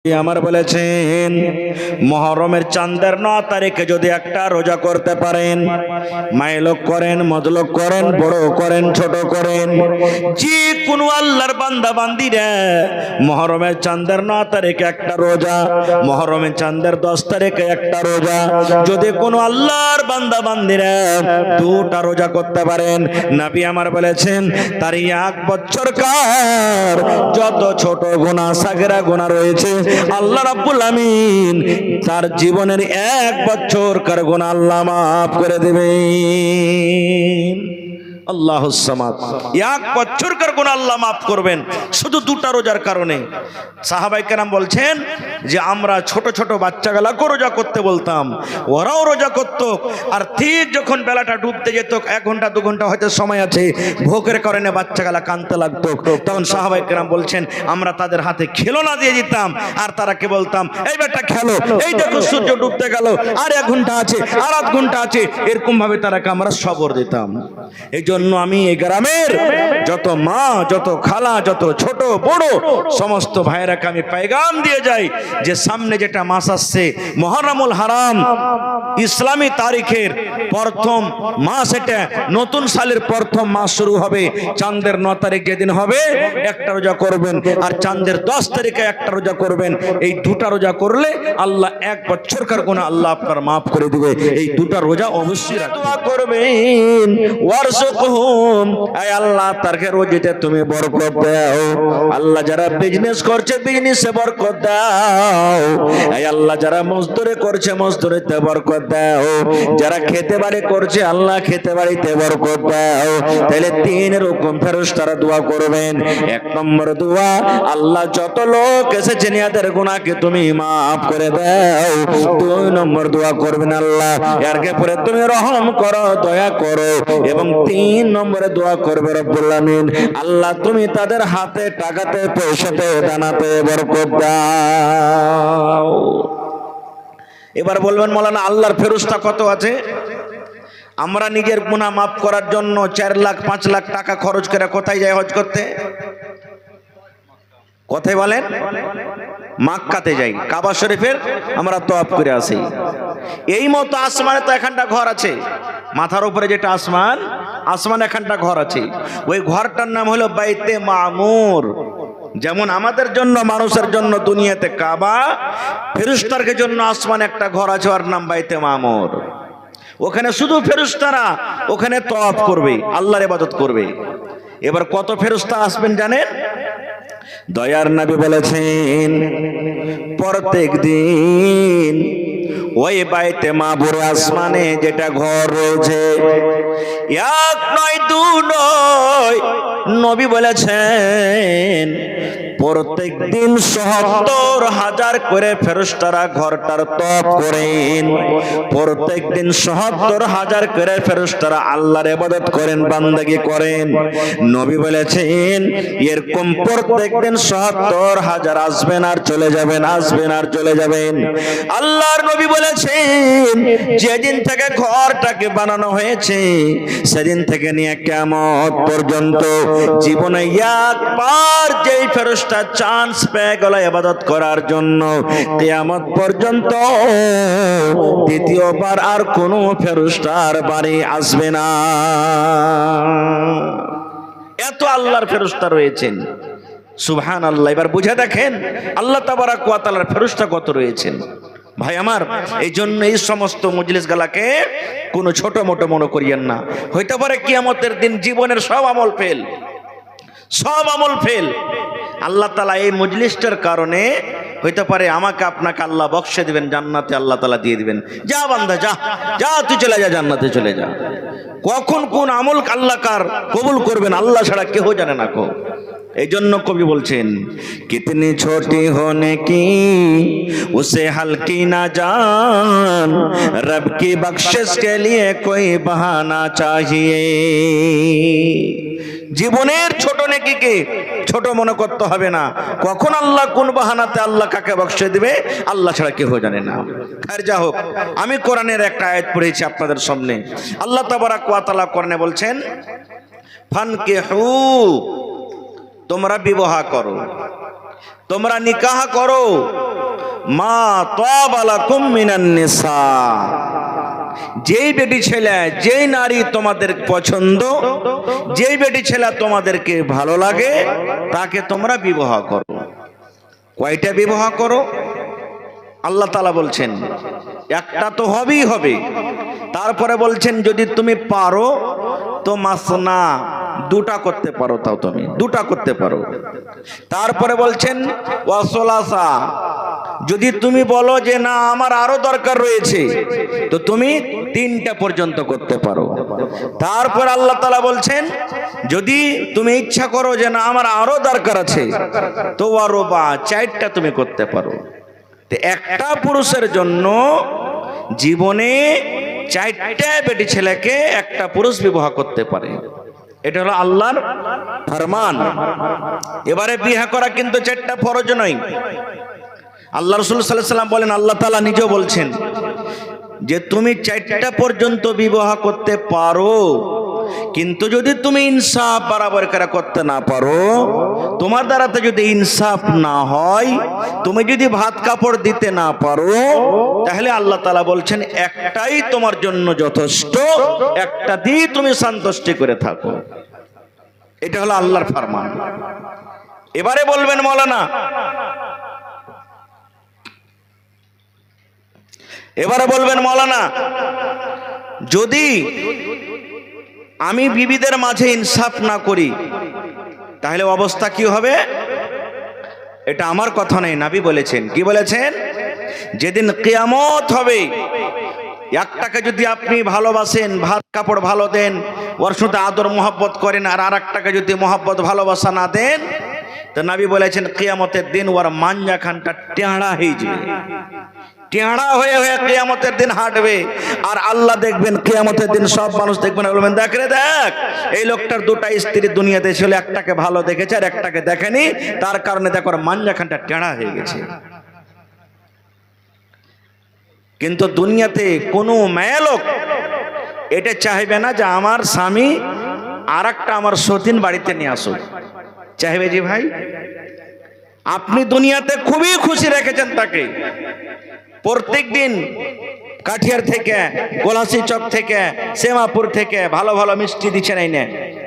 আমার বলেছেন মুহররমের চাঁদের 9 তারিখে যদি একটা রোজা করতে পারেন, মাইলক করেন, মজলক করেন, বড় করেন, ছোট করেন, যে কোনো আল্লাহর বান্দা বান্দিরা মুহররমের চাঁদের 9 তারিখে একটা রোজা, মুহররমের চাঁদের 10 তারিখে একটা রোজা, যদি কোনো আল্লাহর বান্দা বান্দিরা দুটা রোজা করতে পারেন, নবী আমার বলেছেন তার 1 বছরকার যত ছোট গুনাহ সাগরা গুনাহ রয়েছে আল্লাহ রাব্বুল আমিন তার জীবনের 1 বছরকার গুনাহ আল্লাহ মাফ করে দেবেন। আল্লাহুস সামাদ। 1 বছরকার গুনাহ আল্লাহ মাফ করবেন শুধু দুটা রোজার কারণে। সাহাবায়ে কেরাম বলছেন যে আমরা ছোট ছোট বাচ্চাগুলোকে রোজা করতে বলতাম, ওরাও রোজা করত, আর ঠিক যখন বেলাটা ডুবতে যেত 1 ঘন্টা 2 ঘন্টা হয়তো সময় আছে, ভোকের কারণে বাচ্চাগুলো কাঁদতে লাগতো, তখন সাহাবায়ে কেরাম বলছেন আমরা তাদের হাতে খেলনা দিয়ে দিতাম আর তারাকে বলতাম এই বেটা খেলো, এই দেখো সূর্য ডুবতে গেল, আর 1 ঘন্টা আছে, আর 1/2 ঘন্টা আছে, এরকম ভাবে তারাকে আমরা সবর দিতাম। এই জন্য আমি এই গ্রামের যত মা, যত খালা, যত ছোট বড় সমস্ত ভাইরাকে আমি পেগাম দিয়ে যাই যে সামনে যেটা মাস আসছে মুহররমুল হারাম, ইসলামী তারিখের প্রথম মাস, এটা নতুন সালের প্রথম মাস শুরু হবে। চাঁদের 9 তারিখ যেদিন হবে একটা রোজা করবেন, আর চাঁদের 10 তারিখে একটা রোজা করবেন। এই দুটা রোজা করলে আল্লাহ 1 বছরকার গুনাহ আল্লাহ আপনার মাফ করে দিবে। এই দুটা রোজা অবশ্যই দোয়া করবেন, ওয়ারযুকহুম, আয় আল্লাহ তারকে রোজিতে তুমি বরকত দাও। আল্লাহ যারা বিজনেস করছে বিজনেসে বরকত দাও। আয় আল্লাহ যারা মজদুরি করছে মজদুরিতে বরকত দাও। যারা খেতে বাড়ি করছে আল্লাহ খেতে বাড়িতে বরকত দাও। তাহলে 3 রকম ফেরেশতারা দোয়া করবেন। 1 নম্বর দোয়া, আল্লাহ যত লোক এসেছে এদের গুনাহকে তুমি maaf করে দাও। 2 নম্বর দোয়া করবেন, আল্লাহ এরকে পরে তুমি রহম করো, দয়া করো। এবং 3 নম্বরে দোয়া করবে রব্বুল আমিন, আল্লাহ তুমি তাদের হাতে টাকাতে পয়সাতে দানাতে বরকত দাও। এবার বলবেন মাওলানা আল্লাহর ফেরেশতা কত আছে? আমরা নিজের গুনাহ মাফ করার জন্য 4 লাখ 5 লাখ টাকা খরচ করে কোথায় যাই হজ করতে? কোথায় বলেন? মক্কাতে যাই, কাবা শরীফের আমরা তওয়াফ করে আসি। এই মতো আসমানে তো এখানটা ঘর আছে, মাথার উপরে যেটা আসমান, আসমানে এখানটা ঘর আছে, ওই ঘরটার নাম হলো বাইতে মামুর। যেমন আমাদের জন্য মানুষের জন্য দুনিয়াতে কাবা, ফেরেশতাদের জন্য আসমানে একটা ঘর আছে, ওর নাম বাইতে মামুর। ওখানে শুধু ফেরেশতারা ওখানে তওয়াফ করবে, আল্লাহর ইবাদত করবে। এবার কত ফেরেশতা আসবেন জানেন? দয়ার নবী বলেছেন প্রত্যেক দিন ওই বাইতে মামুর আসমানে যেটা ঘর রয়েছে, 1 নয় 2 নয়, নবী বলেছেন প্রত্যেক দিন ৭০,০০০ করে ফেরেশতারা ঘরটার তওয়াফ করেন। প্রত্যেক দিন ৭০,০০০ করে ফেরেশতারা আল্লাহর ইবাদত করেন, বান্দাগি করেন। নবী বলেছেন এরকম প্রত্যেক দিন ৭০,০০০ আসবেন আর চলে যাবেন, আসবেন আর চলে যাবেন। আল্লাহর নবী বলেছেন যেদিন থেকে ঘরটাকে বানানো হয়েছে সেদিন থেকে নিয়ে কিয়ামত পর্যন্ত জীবনে একবার যেই ফেরেশতা চান্স পেয়ে গেল ইবাদত করার জন্য, কিয়ামত পর্যন্ত দ্বিতীয়বার আর কোনো ফেরেশতার বাড়ি আসবে না। এত আল্লাহর ফেরেশতা রয়েছেন, সুবহানাল্লাহ। এবার বুঝে দেখেন আল্লাহ তাবারক ওয়া তাআলার ফেরেশতা কত রয়েছেন। ভাই আমার, এই জন্য এই সমস্ত মজলিস গালাকে কোনো ছোট মোটো মনে করিয়েন না। হইতে পারে কিয়ামতের দিন জীবনের সব আমল ফেল, সব আমল ফেল। আল্লাহ তাআলা এই মজলিসটার কারণে হইতে পারে আমাকে আপনাকে আল্লাহ বক্সে দিবেন, জান্নাতে আল্লাহ তাআলা দিয়ে দিবেন। যা বান্দা যা, যা তুই চলে যা, জান্নাতে চলে যা। কখন কোন আমল আল্লাহ কার কবুল করবেন আল্লাহ ছাড়া কেউ জানে না। এই জন্য কবি বলছেন কিতনি ছোটি হোনে কি উসে হালকি না জান, রব কি বখশিশ কে লিয়ে কোই বাহানা চাহিয়ে। জীবনের ছোট নেকিকে ছোট মনে করতে হবে না। কখন আল্লাহ কোন বাহানাতে আল্লাহ কাকে বক্সে দিবে আল্লাহ ছাড়া কেউ জানে না। আর যা হোক, আমি কোরআনের একটা আয়াত পড়েছি আপনাদের সামনে। আল্লাহ তাবারক ওয়া তাআলা কোরআনে বলছেন ফানকিহু, তোমরা বিবাহ করো, তোমরা নিকাহ করো মা তাবা লাকুম মিনান নিসা, যেই বেটি ছেলে যেই নারী তোমাদের পছন্দ, যেই বেটি ছেলে তোমাদেরকে ভালো লাগে তাকে তোমরা বিবাহ করো। কয়টা বিবাহ করো? আল্লাহ তাআলা বলছেন একটা তো হবেই হবে। তারপরে বলছেন যদি তুমি পারো তো মাসনা, দুটা করতে পারো, তাও তুমি দুটা করতে পারো। তারপরে বলছেন ওয়াসলাসা, যদি তুমি বলো যে না আমার আরো দরকার রয়েছে তো তুমি তিনটা পর্যন্ত করতে পারো। তারপর আল্লাহ তাআলা বলছেন যদি তুমি ইচ্ছা করো যে না আমার আরো দরকার আছে তো ওয়ারবা, চারটা তুমি করতে পারো। একটা পুরুষের জন্য জীবনে চারটা বেটি ছেলেকে একটা পুরুষ বিবাহ করতে পারে, এটা হলো আল্লাহর ফরমান। এবারে বিয়ে করা কিন্তু চারটা ফরজ নয়। আল্লাহ রাসূল সাল্লাল্লাহু আলাইহি ওয়াসাল্লাম বলেন, আল্লাহ তাআলা নিজেও বলছেন যে তুমি চারটা পর্যন্ত বিবাহ করতে পারো, কিন্তু যদি তুমি ইনসাফ বরাবর করে করতে না পারো, তোমার দ্বারাতে যদি ইনসাফ না হয়, তুমি যদি ভাত কাপড় দিতে না পারো, তাহলে আল্লাহ তাআলা বলছেন একটাই তোমার জন্য যথেষ্ট, একটা দিয়ে তুমি সন্তুষ্টি করে থাকো। এটা হলো আল্লাহর ফরমান। এবারে বলবেন মাওলানা, এবারে বলবেন মাওলানা যদি আমি বিবিদের মাঝে ইনসাফ না করি তাহলে অবস্থা কি হবে? এটা আমার কথা নয়, নবী বলেছেন। কি বলেছেন? যেদিন কিয়ামত হবে, একটাকে যদি আপনি ভালোবাসেন, ভাত কাপড় ভালো দেন, ওর সাথে আদর মোহাব্বত করেন, আর আরেকটাকে যদি মোহাব্বত ভালোবাসা না দেন, তো নবী বলেছেন কিয়ামতের দিন ওর মাঞ্জাখানটা টেঁড়া হয়ে যাবে, টেঁড়া হয়ে হয়ে কিয়ামতের দিন হাঁটবে। আর আল্লাহ দেখবেন কিয়ামতের দিন সব মানুষ দেখবেন, বলবেন দেখ রে দেখ, এই লোকটার দুটা স্ত্রী দুনিয়াতে ছিল, একটাকে ভালো দেখেছে আর একটাকে দেখেনি, তার কারণে দেখো ওর মাঞ্জাখানটা টেঁড়া হয়ে গেছে। কিন্তু দুনিয়াতে কোনো মেয়ে লোক এটা চাইবে না যে আমার স্বামী আর একটা আমার সতীন বাড়িতে নিয়ে আসুক। চাইবে জি ভাই? আপনি দুনিয়াতে খুবই খুশি রেখেছেন তাকে, প্রত্যেক দিন কাঠিয়ার থেকে, কোলাসি চক থেকে, শ্যামাপুর থেকে ভালো ভালো মিষ্টি দিচ্ছেন, এই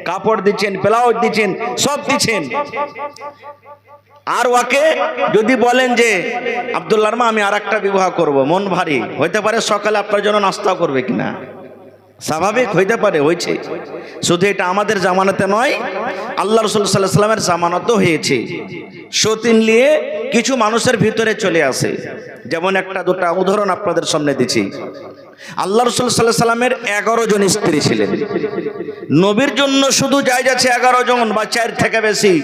কাপড় দিচ্ছেন, ব্লাউজ দিচ্ছেন, সব দিচ্ছেন। আর ওকে যদি বলেন যে আব্দুল্লাহর মা আমি আর একটা বিবাহ করবো, মন ভারী হইতে পারে, সকালে আপনার জন্য নাস্তা করবে কিনা, স্বাভাবিক হইতে পারে, হয়েছে। শুধু এটা আমাদের জামানাতে নয়, আল্লাহ রাসূল সাল্লাল্লাহু আলাইহি ওয়াসাল্লামের জামানাতেও হয়েছে। সতীন নিয়ে কিছু মানুষের ভিতরে চলে আসে। যেমন একটা দুটা উদাহরণ আপনাদের সামনে দিচ্ছি। আল্লাহ রাসূল সাল্লাল্লাহু আলাইহি ওয়াসাল্লামের 11 জন স্ত্রী ছিলেন। নবীর জন্য শুধু জায়েজ আছে 11 জন বা 4 থেকে বেশি,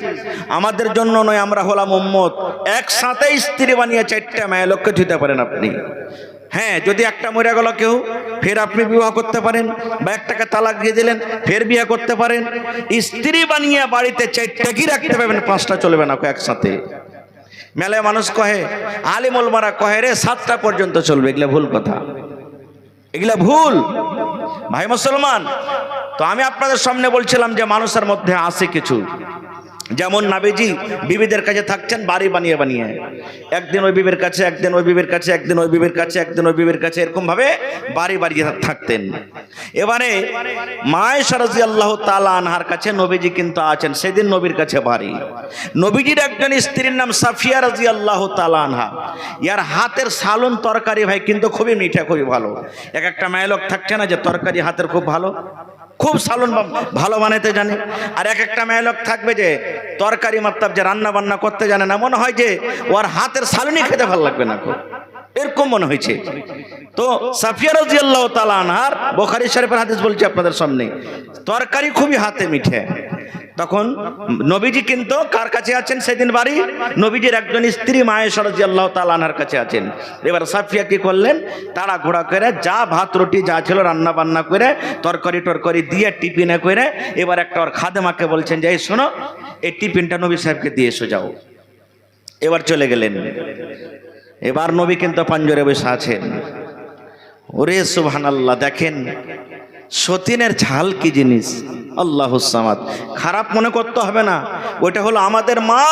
আমাদের জন্য নয়, আমরা হলাম উম্মত। একসাথে স্ত্রী বানিয়ে 4টা মেয়ে লোককে দিতে পারেন আপনি। হ্যাঁ, যদি একটা মরে গেল কেউ, ফের আপনি বিবাহ করতে পারেন, বা একটাকে তালাক দিয়ে দিলেন, ফের বিয়ে করতে পারেন। স্ত্রী বানিয়ে বাড়িতে 4টা কি রাখতে পারবেন, 5টা চলবে না একসাথে। মেলায় মানুষ কহে, আলিমুল মারা কহে রে 7টা পর্যন্ত চলবে, এগুলা ভুল কথা, এগুলা ভুল ভাই মুসলমান। তো আমি আপনাদের সামনে বলছিলাম যে মানুষের মধ্যে আছে কিছু, যেমন নবীজি বিবিদের কাছে থাকছেন বাড়ি বানিয়ে বানিয়ে, একদিন ওই বিবির কাছে, একদিন ওই বিবির কাছে, একদিন ওই বিবির কাছে, একদিন ওই বিবির কাছে, এরকম ভাবে বাড়ি বাড়িয়ে থাকতেন। এবারে মা আয়েশা রাদিয়াল্লাহু তাআলা আনহার কাছে নবীজি কিন্তু আছেন, সেদিন নবীর কাছে বাড়ি। নবীজির একজন স্ত্রীর নাম সাফিয়া রাদিয়াল্লাহু তাআলা আনহা, ইয়ার হাতের সালন তরকারি ভাই কিন্তু খুবই মিঠা, খুবই ভালো। এক একটা মেয়ে লোক থাকছে না যে তরকারি হাতের খুব ভালো, খুব সালন ভালো বানাতে জানে। আর এক একটা মেয়ে লোক থাকবে যে তরকারি মতলব যে রান্না বান্না করতে জানে না, মনে হয় যে ওর হাতের সালনই খেতে ভালো লাগবে না, এরকম মনে হয়েছে। তো সাফিয়া রাদিয়াল্লাহু তাআলা আনহার, বুখারী শরীফের হাদিস বলছি আপনাদের সামনে, তরকারি খুবই হাতে মিঠে। তখন নবীজি কিন্তু কার কাছে আছেন সেদিন বাড়ি? নবীজির একজন স্ত্রী মা আয়েশা রাদিয়াল্লাহু তাআলা আনহার কাছে আছেন। এবার সাফিয়া কি করলেন, তারা ঘোড়া করে যা ভাত রুটি যা ছিল রান্না বান্না করে, তরকারি টরকারি দিয়ে টিফিনে করে, এবার একটা ওর খাদেমাকে বলছেন যে এই শোনো, এই টিফিনটা নবী সাহেবকে দিয়ে এসো যাও। এবার চলে গেলেন। এবার নবী কিন্তু পাঞ্জরে বসে আছেন। ওরে সুবহানাল্লাহ, দেখেন সতীনের ঝাল কি জিনিস, আল্লাহুস সামাদ। খারাপ মনে করতে হবে না, ওইটা হলো আমাদের মা,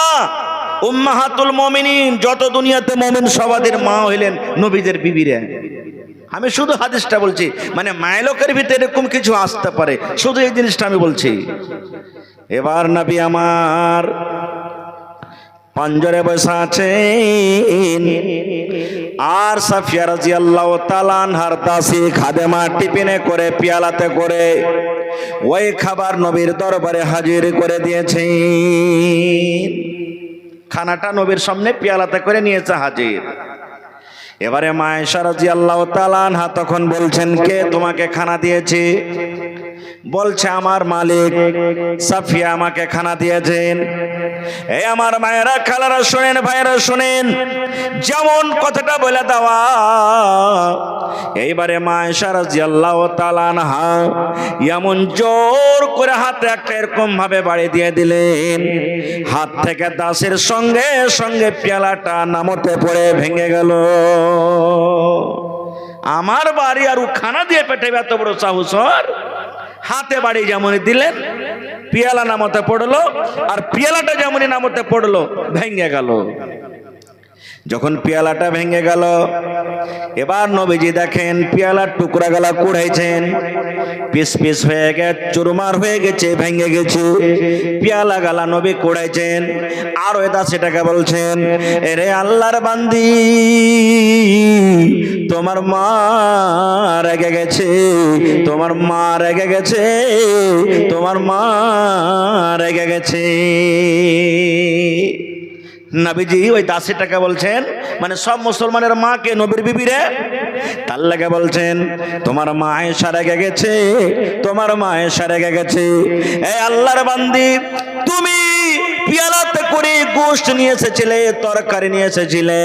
উম্মাহাতুল মুমিনিন, যত দুনিয়াতে মুমিন সবাদের মা হইলেন নবীদের বিবিরা। আমি শুধু হাদিসটা বলছি, মানে মায়লোকের ভিতরে এরকম কিছু আসতে পারে, শুধু এই জিনিসটা আমি বলছি। এবার নবী আমার পাঞ্জরে বসে আছেন, আর সাফিয়া রাদিয়াল্লাহু তাআলা আনহার দাসী খাদেমা টিফিনে করে পেয়ালাতে করে ওই খাবার নবীর দরবারে হাজির করে দিয়েছেন। খানাটা নবীর সামনে পেয়ালাতে করে নিয়েছে হাজির। এবারে মা আয়েশা রাদিয়াল্লাহু তাআলা আনহা তখন বলছেন, কে তোমাকে খানা দিয়েছে? বলছে, আমার মালিক সাফিয়া আমাকে খানা দিয়েছেন। এই আমার মায়েরা, খালারা শুনেন, ভাইরা শুনেন, যেমন কথাটা বলে দেওয়া। এইবারে মা আয়েশা রাদিয়াল্লাহু তাআলা আনহা এমন জোর করে হাতে একটা এরকম ভাবে বাড়ি দিয়ে দিলেন, হাত থেকে দাসের সঙ্গে সঙ্গে পেয়ালাটা নামতে পড়ে ভেঙে গেল। আমার বাড়ি আর খানা দিয়ে পেটে এত বড় সাহস! হাতে বাড়ি যেমন দিলেন, পেয়ালা নামতে পড়লো, আর পেয়ালাটা যেমনই নামতে পড়লো ভেঙে গেল। যখন পেয়ালাটা ভেঙে গেল, এবার নবীজি দেখেন পেয়ালার টুকরা গলা কুড়াইছেন, পিস পিস হয়ে গেছে, চুরমার হয়ে গেছে, ভেঙে গেছে। পেয়ালা গালা নবী কুড়াইছেন, আর ওই দাসীটাকে বলছেন, এরে আল্লাহর বান্দি, তোমার মা রেগে গেছে, তোমার মা রেগে গেছে, তোমার মা রেগে গেছে। নবীজি ওই দাসীটাকে বলছেন, মানে সব মুসলমানের মাকে নবীর বিবিরে, তার লাগে বলছেন, তোমার মা আয়েশা রেগে গেছে, তোমার মা আয়েশা রেগে গেছে। এই আল্লাহর বান্দি, তুমি পেয়ালাতে করে গোশত নিয়ে এসেছিলে, তরকারি নিয়ে এসেছিলে,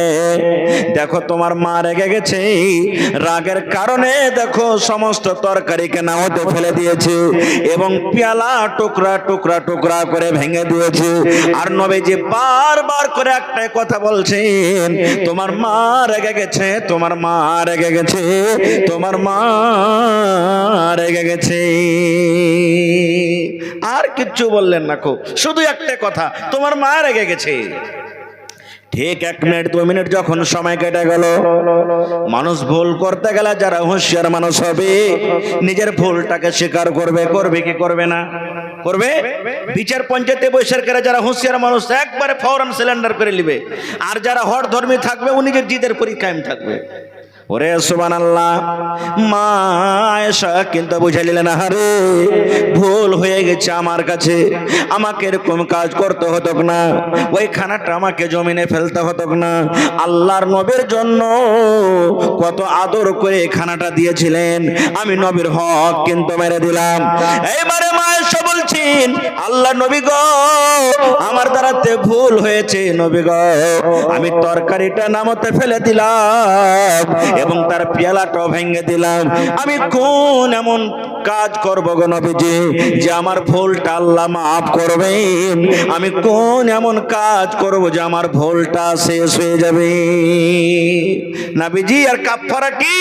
দেখো তোমার মা রেগে গেছে, রাগের কারণে দেখো সমস্ত তরকারিকে নাওতে ফেলে দিয়েছে এবং পেয়ালা টুকরা টুকরা টুকরা করে ভেঙে দিয়েছে। আর নবীজি বারবার করে একটাই কথা বলছেন, তোমার মা রেগে গেছে, তোমার মা রেগে গেছে, তোমার মা রেগে গেছে। আর কিচ্ছু বললেন না, শুধু একটা কথা, তোমার মা রেগে গেছে। ঠিক 1 মিনিট 2 মিনিট যখন সময় কেটে গেল, মানুষ ভুল করতে গেলে যারা হুঁশিয়ার মানুষ হবে, নিজের ভুলটাকে স্বীকার করবে। করবে কি করবে না? করবে। বিচার পঞ্চায়েতে বৈশার করে যারা হুঁশিয়ার মানুষ একবারে ফৌরান সিলিন্ডার করে নিবে, আর যারা হট ধর্মী থাকবে ও নিজের জিদের পরি কায়েম থাকবে। ওরে সুবহানাল্লাহ, মা আয়েশা কিন্তু বুঝাইলেন, আরে ভুল হয়ে গেছে আমার কাছে, আমাকে এরকম কাজ করতে হতো না, ওই খানাটা আমাকে জমিনে ফেলতে হতো না। আল্লাহর নবীর জন্য কত আদর করে খানাটা দিয়েছিলেন, আমি নবীর হক কিন্তু মেরে দিলাম। এইবারে মা আয়েশা বলছেন, আল্লাহ নবী গো, আমার দ্বারাতে ভুল হয়েছে নবী গো, আমি তরকারিটা নামতে ফেলে দিলাম এবং তার পেয়ালাটাও ভেঙে দিলাম। আমি কোন এমন কাজ করব গো নবীজি যে আমার ভুলটা আল্লাহ মাফ করবেন? আমি কোন এমন কাজ করব যে আমার ভুলটা শেষ হয়ে যাবে? নবীজি, আর কাফারা কি?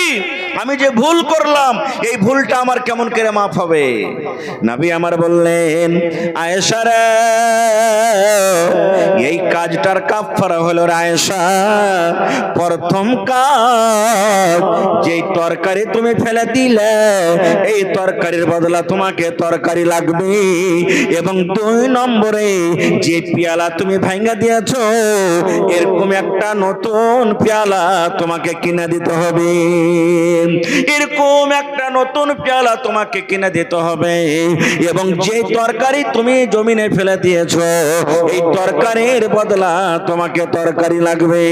আমি যে ভুল করলাম, এই ভুলটা আমার কেমন করে মাফ হবে? নবী আমার বললেন, আয়েশা রে, এই কাজটার কাফারা হলো আয়েশা, প্রথম কাজ, যেই তরকারি তুমি ফেলে দিলে, এই তরকারির বদলা তোমাকে তরকারি লাগবে। এবং 2 নম্বরে, যে পেয়ালা তুমি ভাঙা দিয়েছো, এরকম একটা নতুন পেয়ালা তোমাকে কিনে দিতে হবে। এরকম একটা নতুন পেয়ালা তোমাকে কিনে দিতে হবে। এবং যে তরকারি তুমি জমিনে ফেলে দিয়েছো, এই তরকারির বদলা তোমাকে তরকারি লাগবে।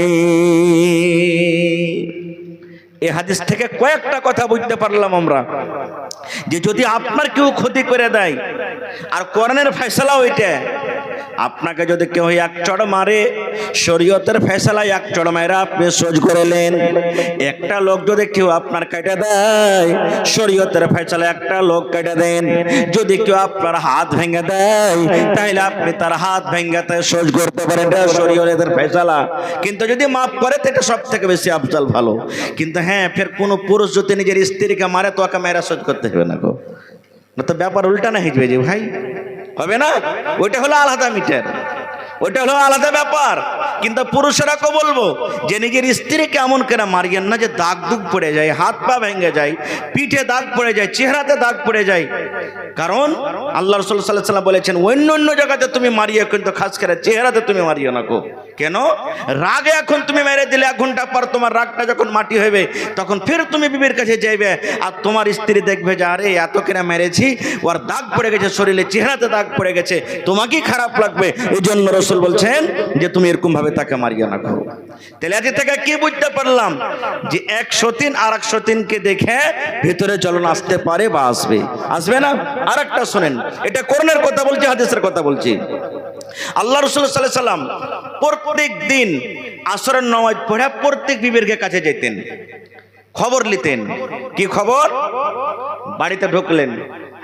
এই হাদিস থেকে কয়েকটা কথা বুঝতে পারলাম আমরা, যে যদি আপনার কেউ ক্ষতি করে দেয়, আর কোরআনের ফয়সালা ওইটা, আপনাকে যদি কেউ এক চড় মারে, শরীয়তের ফয়সালায় এক চড় মারা আপনি সহ্য করলেন। একটা লোক যদি কেউ আপনার কেটে দেয়, শরীয়তের ফয়সালায় একটা লোক কেটে দেন। যদি কেউ আপনার হাত ভেঙে দেয়, তাহলে আপনি তার হাত ভেঙাতে সহ্য করতে পারেন, এটা শরীয়তের ফয়সালা। কিন্তু যদি মাফ করে, তো এটা সব থেকে বেশি আফজাল, ভালো। কিন্তু হ্যাঁ, ফের কোন পুরুষ যদি নিজের স্ত্রীকে মারে, তো ওকে মেয়েরা সহ্য করতে হবে না গো, তো ব্যাপার উল্টা না হিজবে যে ভাই, হবে না? ওইটা হলো আলাদা মিটার। ওইটা হলো আলাদা ব্যাপার। কিন্তু পুরুষেরাকে বলবো যে নিজের স্ত্রীকে এমন করে মারিয়েন না যে দাগ দুগ পড়ে যায়, হাত পা ভেঙে যায়, পিঠে দাগ পড়ে যায়, চেহারাতে দাগ পড়ে যায়। কারণ আল্লাহ রাসূল সাল্লাল্লাহু আলাইহি ওয়াসাল্লাম বলেছেন অন্য অন্য জায়গাতে তুমি মারিয়ে, কিন্তু খাস করে চেহারাতে তুমি মারিও না গো। কেন? রাগে এখন তুমি মেরে দিলে, 1 ঘন্টা পর তোমার রাগটা যখন মাটি হবে তখন ফের তুমি বিবির কাছে যাইবে, আর তোমার স্ত্রী দেখবে যে আরে এত করে মেরেছি, ওর দাগ পড়ে গেছে, শরীরে চেহারাতে দাগ পড়ে গেছে, তোমাকেই খারাপ লাগবে। এই জন্য রাসূল বলছেন যে তুমি এরকম ভাবে তাকে মারিও না গো। তাহলে আজ থেকে কি বুঝতে পারলাম? যে এক সতীন আর এক সতীনকে দেখে ভিতরে জ্বলন আসতে পারে বা আসবে, আসবে না? আর একটা শোনেন, এটা কোরআনের কথা বলছি, হাদিসের কথা বলছি। আল্লাহ রাসূল সাল্লাল্লাহু আলাইহি সাল্লাম প্রত্যেক দিন আসরের নামাজ পড়ে প্রত্যেক বিবির কাছে যেতেন, খবর নিতেন। কি খবর? বাড়িতে ঢুকলেন,